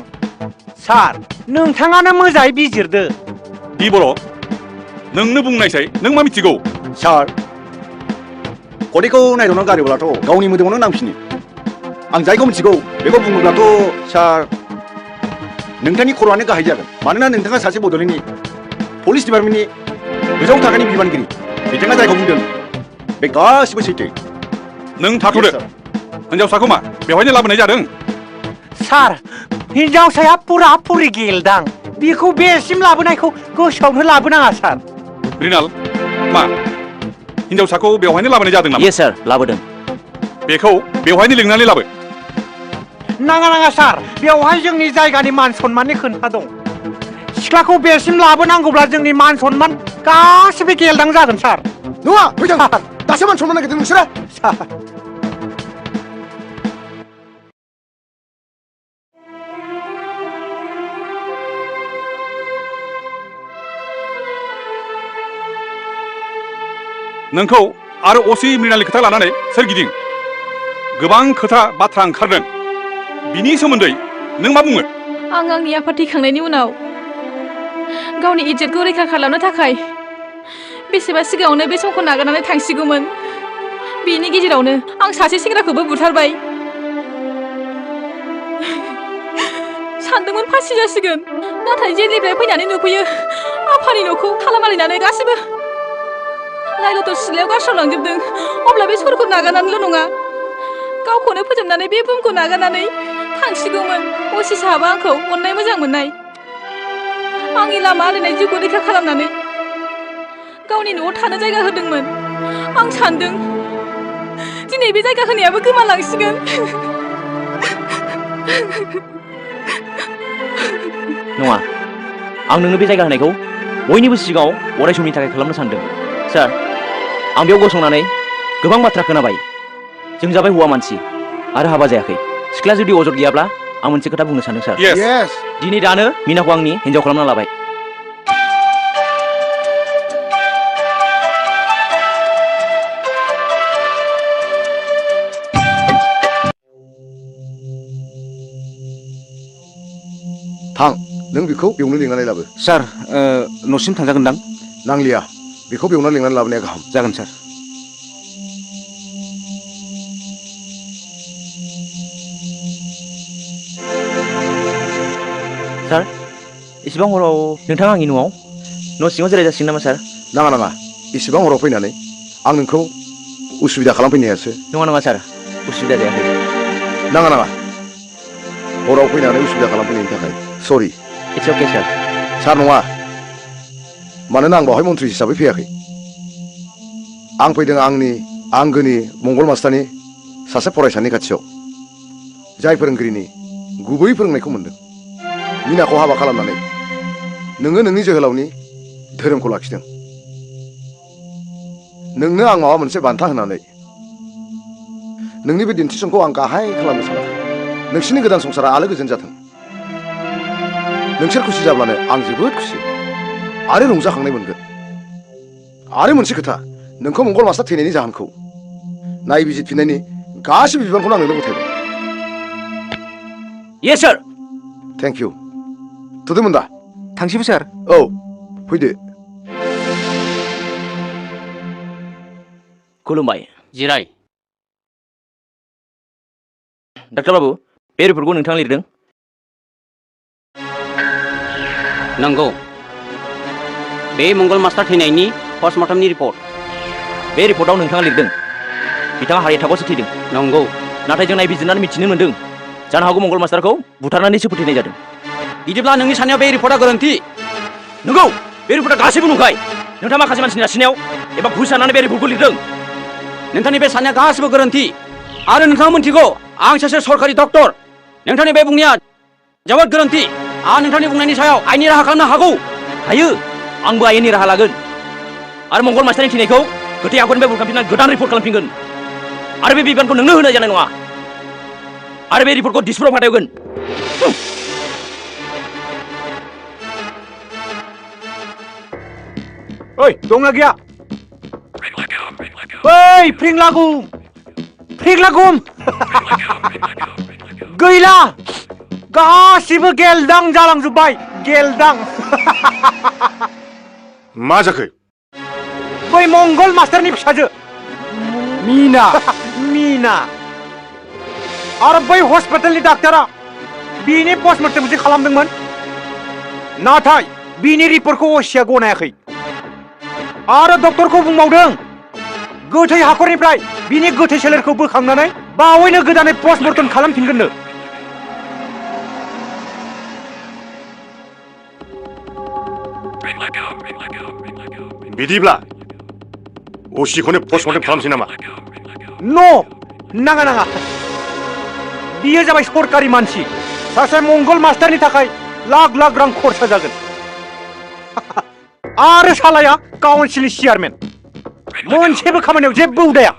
Speaker 1: सार, नोंथाङानो मोजाङै बिजिरदो।
Speaker 13: दि बर', नोंनो बुंनायसाय, नों मा मिथिगौ?
Speaker 15: सार, खदैखौ नायदावना गारोब्लाथ' गावनि मोदोमावनो नांफिनो। आं जायखौ मिथिगौ बेखौ बुङोब्लाथ' सार, नोंथांनि खर'आनो गाहाय जागोन। मानोना नोंथाङा सासे बड'लेण्डनि पुलिस डिपार्टमेन्टनि गोजौ थाखोनि बिबानगिरि। बिथाङा जायखौ बुंदों बे गासिबो सैथो।
Speaker 13: नों थाथ'दो। हिनजावसाखौ मा बेवहायनो लाबोनाय जादों?
Speaker 1: सार, हिनजावसाया पुरा पुरि गेलदां। बेखौ बेसिम लाबोनायखौ गोसोआवनो लाबोनाङा सार।
Speaker 13: रिनाल, मा हिनजावसाखौ बेवहायनो लाबोनाय जादों नामा?
Speaker 9: येस सार, लाबोदों।
Speaker 13: बेखौ बेवहायनो लिंनानै लाबो।
Speaker 1: नाङा नाङा सार, बेवहाय जोंनि जायगानि मान सन्माननि खोथा दं। सिख्लाखौ बेसिम लाबोनांगौब्ला जोंनि मान सन्मान गासिबो गेलदां जागोन सार।
Speaker 3: नङा, फैदों। दासो मान सन्मान नागिरदों नोंसोरो?
Speaker 1: सार,
Speaker 13: नोंखौ आरो असि मृणालनि खोथा लानानै सोरगिदिं गोबां खोथा बाथ्रा ओंखारदों। बिनि सोमोन्दै नों मा बुङो?
Speaker 6: आं आंनि आफा थैखांनायनि उनाव गावनि इज्जतखौ रैखा खालामनो थाखाय बेसेबा सिगाङावनो बे समखौ नागारनानै थांसिगौमोन। बेनि गेजेरावनो आं सासे सेंग्राखौबो बुथारबाय। सानदोंमोन फासि जासिगोन, नाथाय जेलनिफ्राय फैनानै नुफैयो आफानि न'खौ ताला मारिनानै गासिबो लाइ लथर सिलायाव गारस्रावलांजोबदों। अब्ला बे सरखौ नागारनानैल' नङा, गावखौनो फोजोबनानै बे बुहुमखौ नागारनानै थांसिगौमोन। असि साहाबा आंखौ अननाय मोजां मोननाय, आंनि लामा आलायनाय जिउखौ रैखा खालामनानै गावनि न'आव थानो जायगा होदोंमोन। आं सानदों दिनै बे जायगा होनायाबो गोमालांसिगोन।
Speaker 9: नङा, आं नोंनो बे जायगा होनायखौ बयनिबो सिगाङाव अराय समनि थाखाय खालामनो सानदों। सार, आं बेयाव गसंनानै गोबां बाथ्रा खोनाबाय। जों जाबाय हौवा मानसि आरो हाबा जायाखै। सिख्लाया जुदि अजद गैयाब्ला आं मोनसे खोथा बुंनो सानदों सार।
Speaker 3: Yes.
Speaker 9: दिनै दानो मिनाखौ आंनि हिन्जाव खालामना लाबाय।
Speaker 3: थां, नों बेखौ बेयावनो लिंनानै लाबो।
Speaker 8: सार, न'सिम थांजागोनदां?
Speaker 3: नांलिया, बेखौ बेयावनो लिंनानै लाबोनाया गाहाम।
Speaker 8: जागोन सार।
Speaker 9: सार, इसेबां हराव नोंथाङा आंनि न'आव न' सिङाव जिराय जासिगोन नामा सार?
Speaker 3: नाङा नाङा, इसेबां हराव फैनानै आं नोंखौ उसुबिदा खालामफैनायासो।
Speaker 9: नङा नङा सार, उसुबिदा जायाखै।
Speaker 3: नाङा नाङा, हराव फैनानै उसुबिदा खालामफैनायनि थाखाय सरि।
Speaker 9: इट्स अके सार।
Speaker 3: सार नङा, मानोना आं बावहाय मन्थ्रि हिसाबै फैयाखै। आं फैदों आंनि आंगोनि मंगल मास्टारनि सासे फरायसानि खाथियाव, जाय फोरोंगिरिनि गुबै फोरोंनायखौ मोनदों। मिनाखौ हाबा खालामनानै नोङो नोंनि जोहोलावनि धोरोमखौ लाखिदों। नोंनो आं माबा मोनसे बान्था होनानै नोंनि बे दिन्थिसंखौ आं गाहाय खालामनो सानाखै। नोंसिनि गोदान संसारा आलो गोजोन जाथों। नोंसोर खुसि जाब्लानो आं जोबोद खुसि। आरो रंजाखांनाय मोनगोन आरो मोनसे खोथा नोंखौ मंगल मास्टार थैनायनि जाहोनखौ नायबिजिरफिननायनि गासिबो बिबानखौनो आं नोंनो गथायबाय
Speaker 9: येस सार
Speaker 3: थेंक इउ थुदोंमोन दा
Speaker 8: थांसैबो सार
Speaker 3: औ फैदो
Speaker 9: खुलुमबाय
Speaker 14: जिराय
Speaker 9: डाक्टर बाबु बे रिपर्टखौ नोंथाङा लिरदों
Speaker 14: नंगौ बे मंगल मास्टार थैनायनि पस्टमर्टमनि रिपर्ट
Speaker 9: बे रिपर्टआव नोंथाङा लिरदों बिथाङा हार्ट एटाकआवसो थैदों
Speaker 14: नंगौ
Speaker 9: नाथाय जों नायबिजिरनानै मिथिनो मोन्दों जानो हागौ मंगल मास्टारखौ बुथारनानैसो फोथैनाय जादों
Speaker 14: बिदिब्ला नोंनि साननायाव बे रिपर्टआ गोरोन्थि
Speaker 9: नंगौ बे रिपर्टआ गासैबो नंखाय नोंथाङा माखासे मानसिनि नारसिननायाव एबा घुस जानानै बे रिपर्टखौ लिरदों
Speaker 14: नोंथांनि बे साननाया गासिबो गोरोन्थि आरो नोंथाङा मिन्थिगौ आं सासे सरकारि डक्टर नोंथांनि बे बुंनाया जोबोद गोरोन्थि आं नोंथांनि बुंनायनि सायाव आयेननि राहा खालामनो हागौ
Speaker 9: हायो आंबो आयेननि राहा लागोन आरो मंगल मास्टारनि थैनायखौ गोथै आखुनिफ्राय बुरखांफिननानै गोदान रिपर्ट खालामफिनगोन आरो बे बिबानखौ नोंनो होनाय जानाय नङा आरो बे रिपर्टखौ दिसपुराव फाथायगोन
Speaker 1: ओइ दंना गैया ओइ फ्रिंलागुम गैला गासिबो गेलदां जालांजोब्बाय गेलदां
Speaker 7: मा जाखो
Speaker 1: बै मंगल मास्टारनि फिसाजो मीना आरो बै हस्पिटालनि डाक्टारा बिनि पस्टमर्टेम जे खालामदोंमोन नाथाय बिनि रिपर्टखौ असिया गनायाखै आरो डक्टरखौ बुंबावदों गोथै हाखरनिफ्राय बिनि गोथै सोलेरखौ बोखांनानै बावैनो गोदानै पस्टमर्टेम खालामफिनगोननो
Speaker 7: बिदिब्ला असिखौनो पस्टमर्टेम खालामसै नामा
Speaker 1: नाङा बियो जाबाय सरकारि मानसि सासे मंगल मास्टारनि थाखाय लाख लाख रां खरसा जागोन आरो सालाया काउन्सिलनि चेयारमेन मोनसेबो खामानियाव जेबो उदाया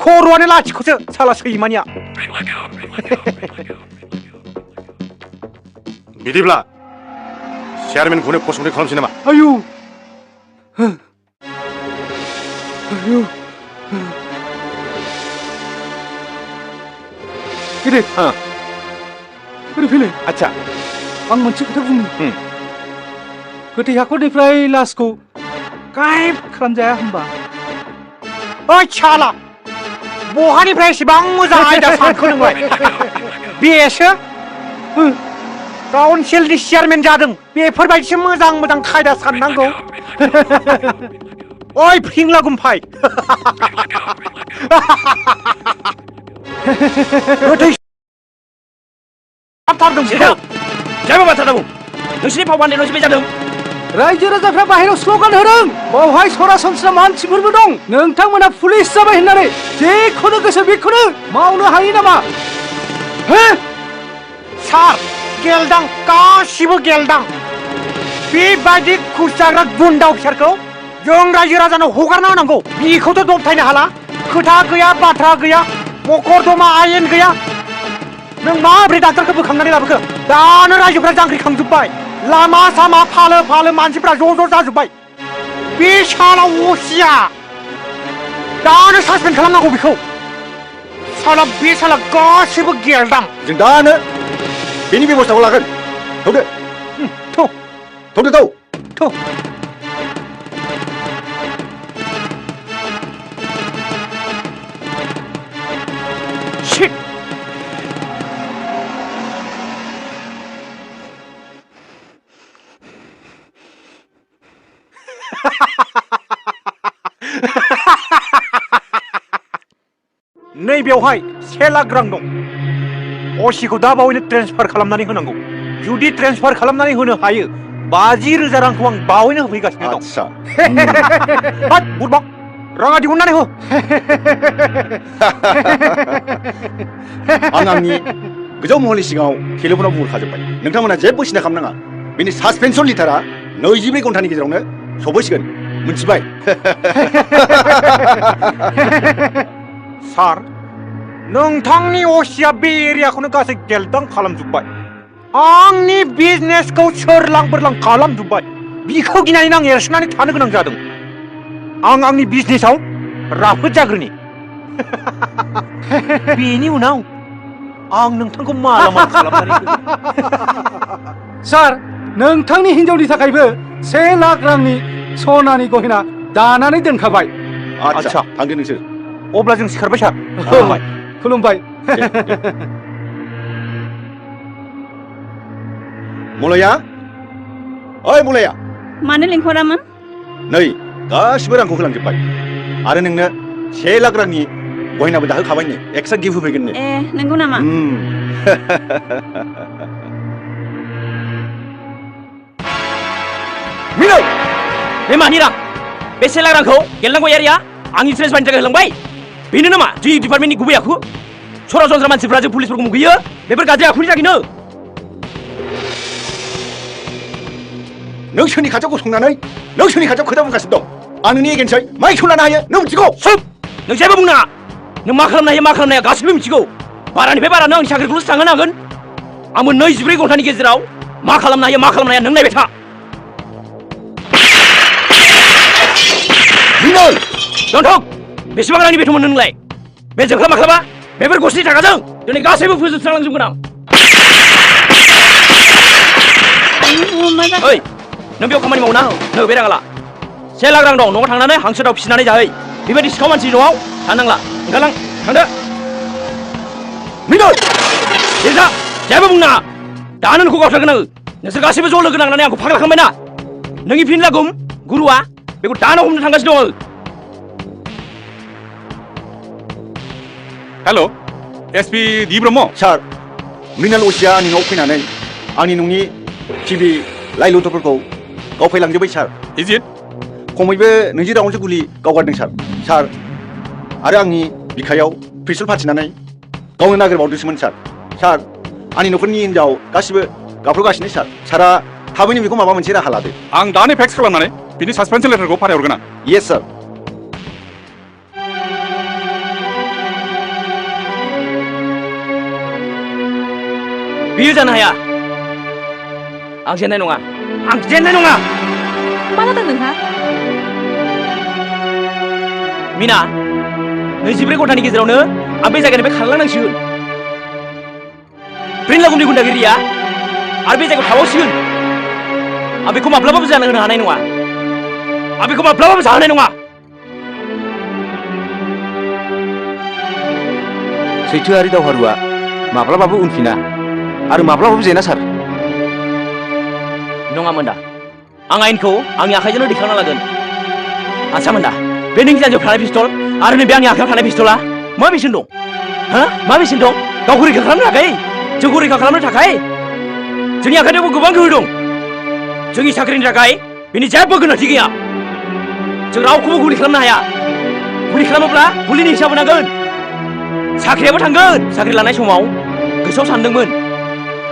Speaker 1: खर'आनो लाथिख'सो साला सैमानिया
Speaker 7: बिदिब्ला चेयारमेनखौनो पस्टमर्टेम खालामसै नामा
Speaker 1: आयु
Speaker 10: गिदिर बोरै फैलाय
Speaker 1: आच्छा
Speaker 10: आं मोनसे खोथा बुंनो गोथै हाखरनिफ्राय लासखौ गायब खालामजाया होनबा
Speaker 1: ओइ साला बहानिफ्राय एसेबां मोजां आयदा सानखो नोंलाय बेसो काउन्सिलनि चेयारमेन जादों बेफोरबायदिसो मोजां खायदा साननांगौ ओइ फिंला गुमफाय गोथै
Speaker 9: जेबो बाथ्रा दाबुं नोंसिनि फाव बान्दायनायावसो बे जादों
Speaker 10: रायजो राजाफ्रा बाहेरायाव स्ल'गान होदों बावहाय सरासनस्रा मानसिफोरबो दं नोंथांमोना पुलिस जाबाय होननानै जेखौनो गोसो बेखौनो मावनो हायो नामा
Speaker 1: सार गेलदां गासिबो गेलदां बेबायदि घुस जाग्रा गुन्दा अफिसारखौ जों रायजो राजानो हगारना होनांगौ बेखौथ' दबथायनो हाला खोथा गैया बाथ्रा गैया मकरदमा आयेन गैया नों माब्रै डाक्टारखौ बोखांनानै लाबोखो दानो रायजोफ्रा जांख्रिखांजोब्बाय लामा सामा फालो मानसिफ्रा ज' जाजोब्बाय बे साला असिया दानो सासपेन्ड खालामनांगौ बेखौ साला बे साला गासिबो गेलदां
Speaker 15: जों दानो बेनि बेबस्थाखौ लागोन थौदो
Speaker 1: Shit! नै बेवहाय 1 लाख रां दं असिखौ दा बावैनो ट्रेन्सफार खालामनानै होनांगौ जुदि ट्रेन्सफार खालामनानै होनो हायो 50,000 रांखौ आं बावैनो होफैगासिनो दं हाट बुरबाक राङा दिहुननानै हो
Speaker 15: आं आंनि गोजौ महलनि सिगाङाव टेलिफनाव बुंहरखाजोब्बाय नोंथांमोना जेबो सिन्था खालामनाङा बेनि सासपेनसन लिटारा 24 घन्टानि गेजेरावनो सफैसिगोन मिन्थिबाय
Speaker 1: सार नोंथांनि असिया बे एरियाखौनो गासै गेलदां खालामजोब्बाय आंनि बिजनेसखौ सोरलां बोरलां खालामजोब्बाय बिखौ गिनानै आं एरसोनानै थानो गोनां जादों आं आंनि बिजनेसाव राफोद जाग्रोनि बेनि उनाव आं नोंथांखौ माला माला खालामनानै
Speaker 10: सार नोंथांनि हिन्जावनि थाखायबो 1 लाख रांनि सनानि गहेना दानानै दोनखाबाय
Speaker 15: आच्छा थांदो नोंसोर
Speaker 1: अब्ला जों सिखारबाय सार
Speaker 10: खुलुमबाय
Speaker 15: मलया ओइ मलया
Speaker 12: मानो लिंहरामोन
Speaker 15: नै गासिबो रांखौ होलांजोब्बाय आरो नोंनो 1 लाख रांनि गहेनाबो दाहोखाबायनो एक्सट्रा गिफ्ट होफैगोननो
Speaker 12: ए नंगौ नामा
Speaker 9: मिनै बे मानि रां बे 1 लाख रांखौ गेलेनांगौ यारिया आंनि इन्सुरेन्स बायनो थाखाय होलांबाय बेनो नामा जोंनि डिपार्टमेन्टनि गुबै आखु सरासनस्रा मानसिफ्रा जों पुलिसफोरखौ मुगैयो बेफोर गाज्रि आखुनि थाखायनो
Speaker 15: नों सोरनि खाथियाव गसंनानै नों सोरनि खाथियाव खोथा बुंगासिनो दं आं नोंनि एगेन्सै मा एक्सन लानो हायो नों मिथिगौ
Speaker 9: नों जेबो बुंनाङा नों मा खालामनो हायो मा खालामनो हाया गासिबो मिथिगौ बारानिफ्राय बारा नों आंनि साख्रिखौल'सो थांहोनो हागोन आंबो 24 घन्टानि गेजेराव मा खालामनो हायो मा खालामनो हाया नों नायबाय था दोनथ' बेसेबां रांनि बेथन मोनो नोंलाय बे जोंख्ला माख्लाबा बेफोर गस्लानि थाखाजों दिनै गासैबो फोजोबस्रांलांजोबगोन आं ओइ नों बेयाव खामानि मावना नो बे राङाला 1 लाख रां दं न'आव थांनानै हांसो दाउ फिसिनानै जाहै बेबायदि सिखाव मानसि न'आव थानांला ओंखारलां थांदो मिनल देजा जेबो बुंनाङा दानो नोंखौ गावथारगोन आङो नोंसोर गासैबो ज' लोगो नांनानै आंखौ फाग्ला खालामबायना नोंनि फिनलागुम गुरुआ बेखौ दानो हमनो थांगासिनो दङ
Speaker 13: हेल' एसपि दि ब्रह्म
Speaker 15: सार मृणाल असिया आंनि न'आव फैनानै आंनि न'नि टिभि लाइट लथरफोरखौ गावफैलांजोब्बाय सार
Speaker 13: इज इट
Speaker 15: खमैबो 20 राउन्डसो गुलि गावगारदों सार आरो आंनि बिखायाव पिस्तल फाथिनानै गावनो नागिरबावदोंसोमोन सार आंनि न'खरनि हिनजाव गासिबो गाबख्रावगासिनो सारा थाबैनो बेखौ माबा मोनसे राहा लादो
Speaker 13: आं दानो फेक्स खालामनानै बिनि सासपेन्सन लेटारखौ फाथायहरगोन आं
Speaker 15: येस सार
Speaker 9: बियो जानो हाया आं जेननाय नङा मा
Speaker 6: जादों नोंहा
Speaker 9: मिना 24 घन्टानि गेजेरावनो आं बे जायगानिफ्राय खारलांनांसिगोन प्रिन्लागुमनि गुन्डागिरिया आरो बे जायगायाव थाबावसिगोन आं बेखौ माब्लाबाबो जानो होनो हानाय नङा आं बेखौ माब्लाबाबो जाहोनाय नङा
Speaker 8: सैथोआरि दावहारुआ माब्लाबाबो उनफिना आरो माब्लाबाबो जेना सार
Speaker 9: नङामोन दा आं आयेनखौ आंनि आखाइजोंनो दैखांना लागोन आदसामोन दा बे नोंनि जानजियाव थानाय पिस्तल आरो नैबे आंनि आखायाव थानाय पिस्तला मा बेसेन दं मा बेसेन दं गावखौ रैखा खालामनो थाखाय जोंखौ रैखा खालामनो थाखाय जोंनि आखाइयावबो गोबां गोहो दं जोंनि साख्रिनि थाखाय बेनि जेबो गोनांथि गैया जों रावखौबो गुलि खालामनो हाया गुलि खालामोब्ला गुलिनि हिसाब होनांगोन साख्रियाबो थांगोन साख्रि लानाय समाव गोसोआव सानदोंमोन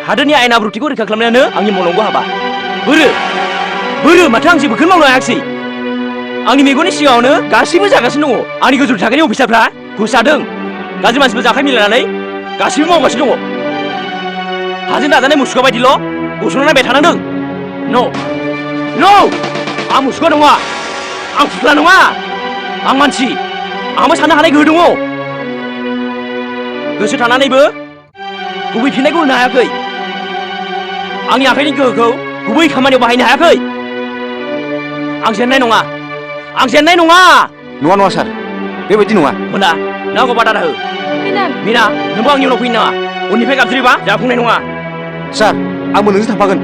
Speaker 9: हादोरनि आयेन आब्रुथिखौ रैखा खालामनायानो आंनि मावनांगौ हाबा बोरो माथो आं जेबोखौनो मावनो हायाखिसै आंनि मेगननि सिगाङावनो गासैबो जागासिनो दङ आंनि गोजौ थाखोनि अफिसारफ्रा घुस जादों गाज्रि मानसिफोर आखाइ मिलायनानै गासैबो मावगासिनो दङ हाजों दाजानाय मुसुखा बायदिल' गसंना नायबाय थानांदों आं मुसुखा नङा आं फुथ्ला नङा आं मानसि आंबो साननो हानाय गोहो दङ गोसो थानानैबो गुबै फिननायखौ होनो हायाखै आंनि आखाइनि गोहोखौ गुबै खामानियाव बाहायनो हायाखै आं जेननाय नङा
Speaker 8: नङा सार बेबायदि नङा
Speaker 9: मोना नांगौ बादा हो मिना नोंबो आंनि उनाव फैनो नाङा उननिफ्राय गाबज्रिबा जाफुंनाय नङा
Speaker 8: सार आंबो नोंजों थांफागोन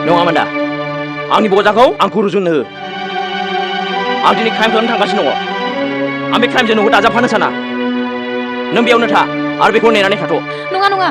Speaker 9: नङामोन दा आंनि बजाखौ आंखौ रुजुननो हो आं दिनै क्राइम खालामनो थांगासिनो दङ आं बे क्राइमजों नोंखौ दाजाबफानो साना नों बेयावनो था आरो बेखौ नेनानै थाथ'
Speaker 6: नङा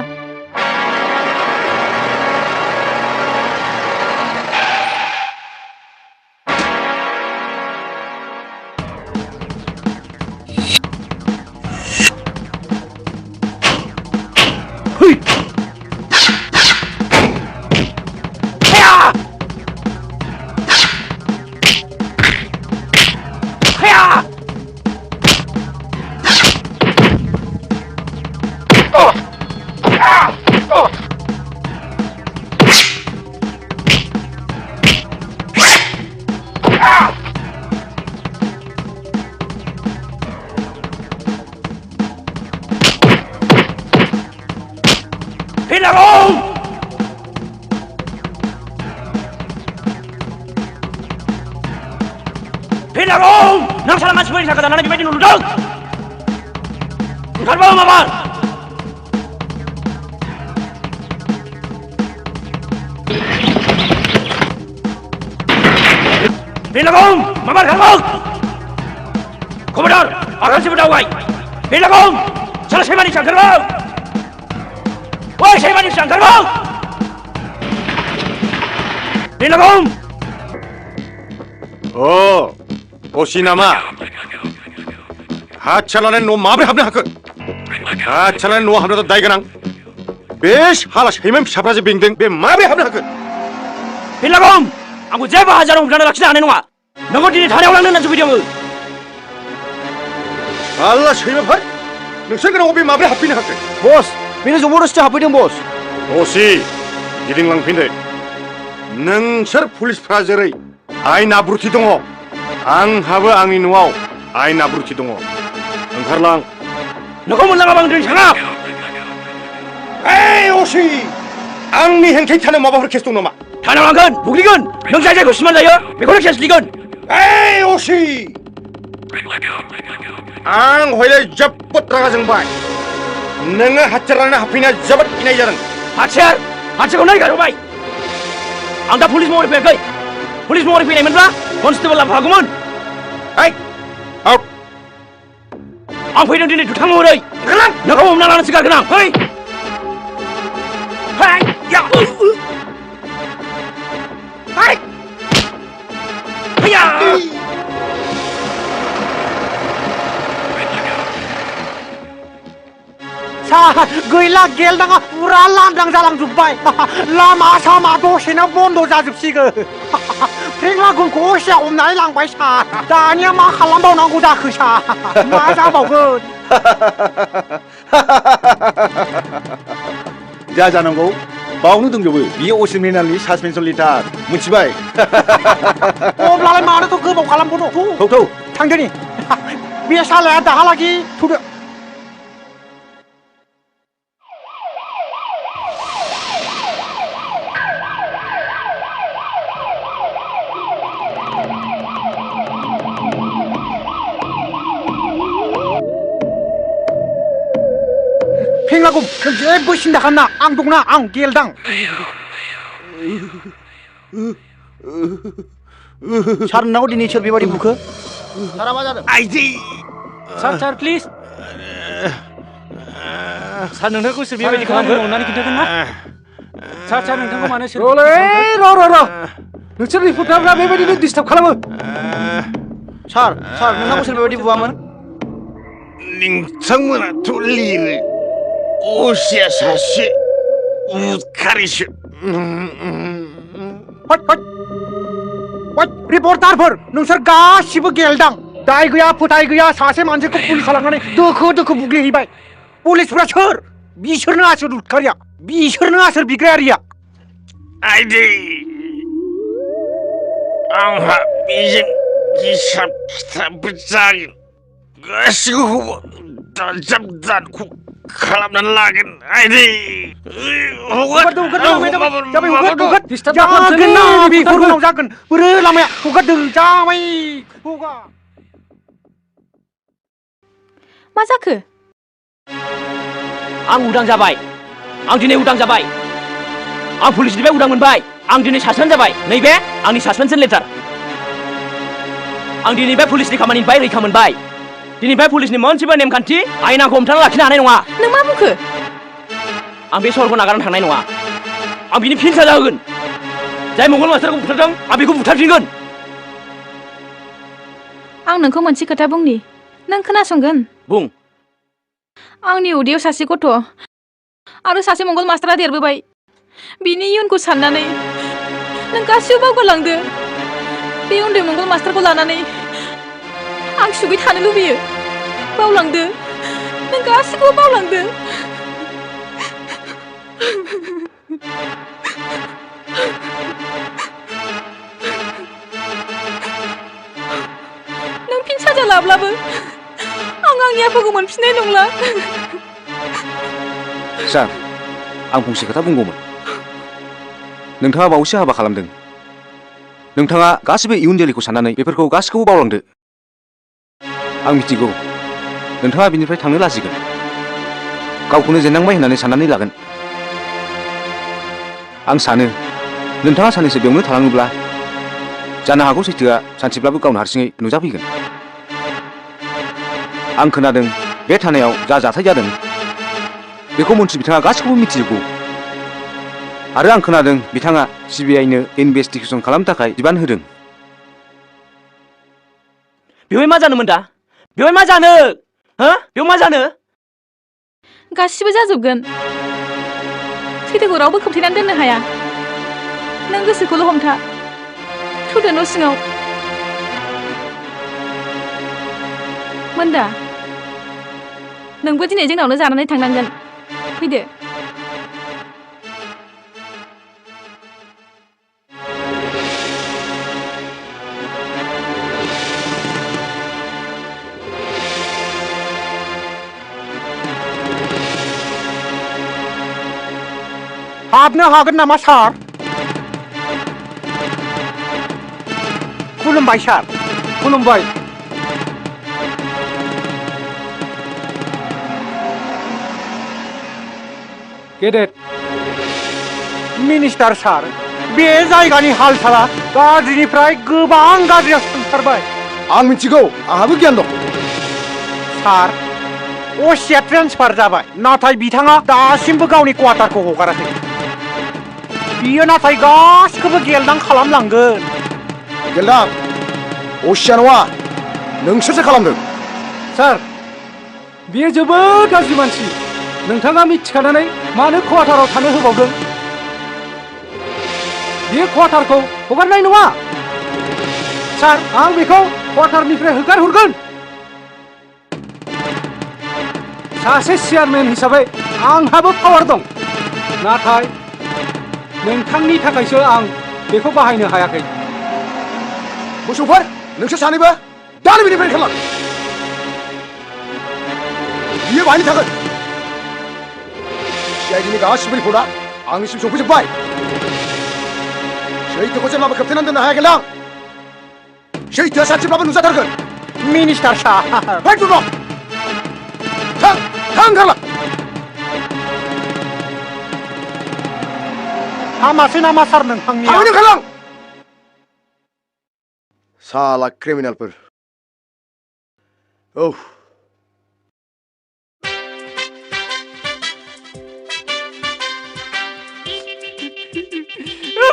Speaker 9: फिनलागं फिनलागं नों साला मानसिफोरनि थाखाय दानानै बेबायदि नुदों ओंखारबाव माबार फिनलागं माबार खारबाव खबरदार आगानसेबो दावगाय फिनलागं साला सैमानि फिसा ओंखारबाव ओइ सैमानि फिसा ओंखारबाव फिनलागं
Speaker 7: अ असि नामा हातसालानि न' माब्रै हाबनो हाखो हातसालानि न'आव हाबनायाथ' दाय गोनां बे हाला सैमा फिसाफ्रा जे बेंदों बे माब्रै हाबनो हाखो
Speaker 9: फिनलागं आंखौ जेबो हाजाराव हमथाना लाखिनो हानाय नङा नोंखौ दिनै थानायाव लांनो होननानैसो फैदों आङो
Speaker 7: हाला सैमाफोर नोंसोर गोनाङाव बे माब्रै हाबफैनो हाखो
Speaker 15: बस बेनो जबरदस्ति हाबफैदों बस
Speaker 7: असि गिदिंलांफिनदो नोंसोर पुलिसफ्रा जेरै आयेन आब्रुथि दङ आंहाबो आंनि न'आव आयेन आब्रुथि दङ ओंखारलां
Speaker 9: नोंखौ मोनलाङाबा आं दिनै थाङा
Speaker 7: ओइ असि आंनि हेंथायै थानो माबाफोर केस दं नामा
Speaker 9: थानायाव लांगोन बुग्लिगोन नों जाय जायगायाव सिमान जायो बेखौनो केस लिगोन
Speaker 7: ओइ असि आं हयले जोबोद रागा जोंबाय नोङो हाथियार हाबफैनाया जोबोद गिनाय जादों
Speaker 9: हाथियारखौ नायगारबाय आं दा पुलिस महरै फैयाखै पुलिस महरै फैनायमोनब्ला कनस्टेबल लाफागौमोन आं फैदों दिनै दुथां महरै नोंखौ हमना लानासो गारगोन आं फै
Speaker 1: गैला गेलदाङा फुरा लांदां जालांजोब्बाय लामा सामा दसेनो बन्द जाजोबसिगोन फिनलागंखौ असिया हमनानै लांबाय सार दानिया मा खालामबावनांगौ जाखो सार मा जाबावगोन
Speaker 15: जा जानांगौ बावनो दंजोबो बियो असिन मिनालनि सासपेनसन लिटार मिथिबाय
Speaker 1: अब्लालाय मानोथ' गोबाव खालामबावनो
Speaker 15: थौ
Speaker 1: थांदोनि बे सालाया दाहालागि थुदो फिनलागं जेबो सिन्था खालामना आं दंना आं गेलदां
Speaker 15: सार नोंनाव दिनै सोर बेबायदि बुखो
Speaker 1: सारा मा जादों
Speaker 9: आइदि
Speaker 14: सार प्लिज सार नोंथांखौ सोर बेबायदि खालामखो अननानै खिन्थागोन ना सार नोंथांखौ मानो सोर
Speaker 10: र' नोंसोर रिपर्टारफ्रा बेबायदिनो डिस्टार्ब खालामो
Speaker 15: सार नोंनाव सोर बेबायदि बुवामोन
Speaker 7: नोंथांमोनाथ' लिरो असिया सासे उदखारिसो
Speaker 1: रिपर्टारफोर नोंसोर गासिबो गेलदां दाय गैया फोथाय गैया सासे मानसिखौ पुलिस लांनानै दोखो बुग्लिहैबाय पुलिसफ्रा सोर बिसोरनो आसोर उदखारिया बिसोरनो आसोर बिग्रायारिया
Speaker 7: आइदि आंहा बेजों हिसाब खिथाबबो जागोन गासिखौबो दानजाब खालामनानै लागोन आइदि
Speaker 1: बेफोरनाव जागोन बोरै लामाया हगारदों जाबाय
Speaker 6: मा जाखो
Speaker 9: आं उदां जाबाय आं दिनै उदां जाबाय आं पुलिसनिफ्राय उदां मोनबाय आं दिनै सासपेन्ड जाबाय नैबे आंनि सासपेन्सन लेटार आं दिनैनिफ्राय पुलिसनि खामानिनिफ्राय रैखा मोनबाय दिनैनिफ्राय पुलिसनि मोनसेबो नेमखान्थि आयेन आंखौ हमथाना लाखिनो हानाय नङा
Speaker 6: नों मा बुंखो
Speaker 9: आं बे सहरखौ नागारनानै थांनाय नङा आं बिनि फिन साजा होगोन जाय मंगल मास्टारखौ बुथारदों आं बेखौ बुथारफिनगोन
Speaker 6: आं नोंखौ मोनसे खोथा बुंनि नों खोनासंगोन
Speaker 9: बुं
Speaker 6: आंनि उदैयाव सासे गथ' आरो सासे मंगल मास्टारा देरबोबाय बिनि इयुनखौ साननानै नों गासिबो बावगारलांदो बे उन्दै मंगल मास्टारखौ लानानै आं सुगै थानो लुबैयो बावलांदो नों गासिखौबो बावलांदो नों फिन साजा लाब्लाबो आं आंनि आफाखौ मोनफिननाय नंला
Speaker 8: सार आं फंसे खोथा बुंगौमोन। नोंथाङा बावैसो हाबा खालामदों। नोंथाङा गासिबो इयुन जोलैखौ साननानै बेफोरखौ गासिखौबो बावलांदो। आं मिथिगौ नोंथाङा बिनिफ्राय थांनो लाजिगोन, गावखौनो जेननांबाय होननानै साननानै लागोन। आं सानो नोंथाङा साननैसो बेयावनो थालाङोब्ला जानो हागौ सैथोआ सानसेब्लाबो गावनो हारसिङै नुजाफैगोन। आं खोनादों बे थानायाव जा जाथाय जादों बेखौ मन्थ्रि बिथाङा गासिखौबो मिथिजोबगौ। आरो आं खोनादों बिथाङा CBI-नो इनभेस्टिगेसन खालामनो थाखाय बिबान होदों।
Speaker 9: बेवहाय मा जानोमोन दा? बेवहाय मा जानो? हो? बेयाव मा जानो?
Speaker 6: गासिबो जाजोबगोन। सैथोखौ रावबो खोबथेनानै दोननो हाया। नों गोसोखौल' हमथा। थौदो न' सिङाव। मोनदा, नोंबो दिनै जोंनावनो जानानै थांनांगोन। फैदो।
Speaker 1: हाबनो हागोन नामा सार? खुलुमबाय सार।
Speaker 10: खुलुमबाय। गेदेर
Speaker 1: मिनिस्टार सार, बे जायगानि हाल-साला गाज्रिनिफ्राय गोबां गाज्रियाव थांथारबाय।
Speaker 3: आं मिथिगौ, आंहाबो गियान दं।
Speaker 1: सार, असिया ट्रेन्सफार जाबाय, नाथाय बिथाङा दासिमबो गावनि क्वार्टारखौ हगाराखै। बियो नाथाय गासिखौबो गेलदां खालामलांगोन।
Speaker 3: गेलदां? असिया नङा, नोंसोरसो खालामदों।
Speaker 10: सार, बियो जोबोद गाज्रि मानसि। नोंथाङा मिथिखानानै मानो क्वार्टाराव थानो होबावदों? बियो क्वार्टारखौ हगारनाय नङा। सार, आं बेखौ क्वार्टारनिफ्राय होखारहरगोन। सासे चेयारमेन हिसाबै आंहाबो पावार दं, नाथाय नोंथांनि थाखायसो आं बेखौ बाहायनो हायाखै।
Speaker 3: मोसौफोर, नोंसोर सानैबो दानो बेनिफ्राय ओंखारलां। बियो बाहायनो थागोन। CID-नि गासिबो रिपर्टआ आंनिसिम सफैजोब्बाय। सैथोखौ जेब्लाबो खोबथेनानै दोननो हाया गेलदां। सैथोआ सानसेब्लाबो नुजाथारगोन।
Speaker 1: मिनिस्टार सार।
Speaker 3: थां ओंखारलां।
Speaker 1: हामासै नामा सार नोंथांनिया?
Speaker 3: थाबैनो ओंखारलां। साला क्रिमिनेलफोर। औ।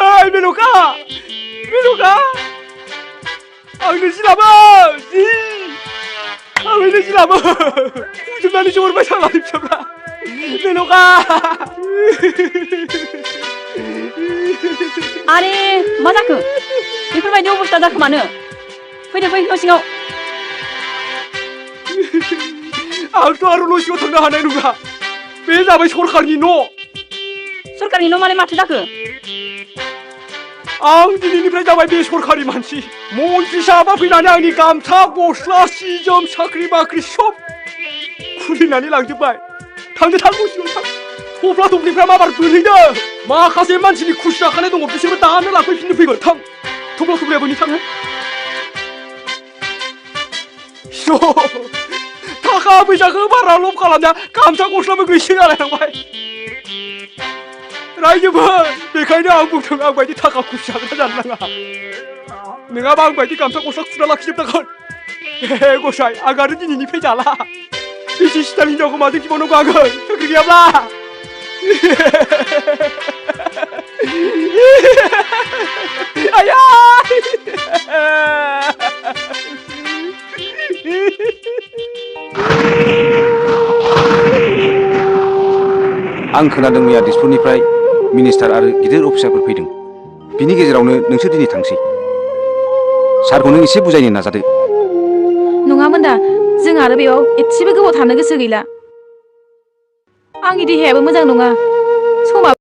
Speaker 10: ओइ मेन'का! मेन'का! आंनो जिलाबो! आंनो जिलाबो! बुजोबनानै जहरबाय सालानि फिसाफ्रा! मेन'का!
Speaker 12: आरे मा जाखो? बेफोरबायदि अबस्था जाखो मानो? फैदो फै न' सिङाव।
Speaker 10: आंथ' आरो न' सिङाव थांनो हानाय नङा। बे जाबाय सरकारनि न'।
Speaker 12: सरकारनि न' माने माथो जाखो?
Speaker 10: आं दिनैनिफ्राय जाबाय बे सरकारि मानसि। मन्थ्रि साहाबा फैनानै आंनि गामसा, गस्ला, सि-जोम, साख्रि-बाख्रि सब खुलिनानै लांजोब्बाय। थांदो थां न' सिङाव थां। थफ्ला थफ्लिफ्रा माबार गोलैदों। माखासे मानसिनि खुसि जाखानाय दङ, बिसोरबो दानो लांफैफिननो फैगोन। थां, थफ्ला थफ्लिया बोनि थाङो? थाखा फैसाखौ बारा लब खालामना गामसा गस्लाबो गैसो जालायलांबाय। रायजोफोर, बेखायनो आं बुंदों आं बायदि थाखा खुसि जाग्रा जानो नाङा। नङाबा आं बायदि गामसा गस्ला खुना लाखिजोबनांगोन। हे गसाइ, आं आरो दिनैनिफ्राय जाला। बिसि सिटार हिनजावखौ माजों जिबावनांगौ आङो साख्रि गैयाब्ला? आया!
Speaker 8: आं खोनादों मैया दिसपुरनिफ्राय मिनिस्टार आरो गिदिर अफिसारफोर फैदों। बिनि गेजेरावनो नोंसोर दिनै थांसै। सारखौ नों एसे बुजायनो नाजादो।
Speaker 6: नङामोन दा, जों आरो बेयाव एसेबो गोबाव थानो गोसो गैला। आंनि देहायाबो मोजां नङा। समा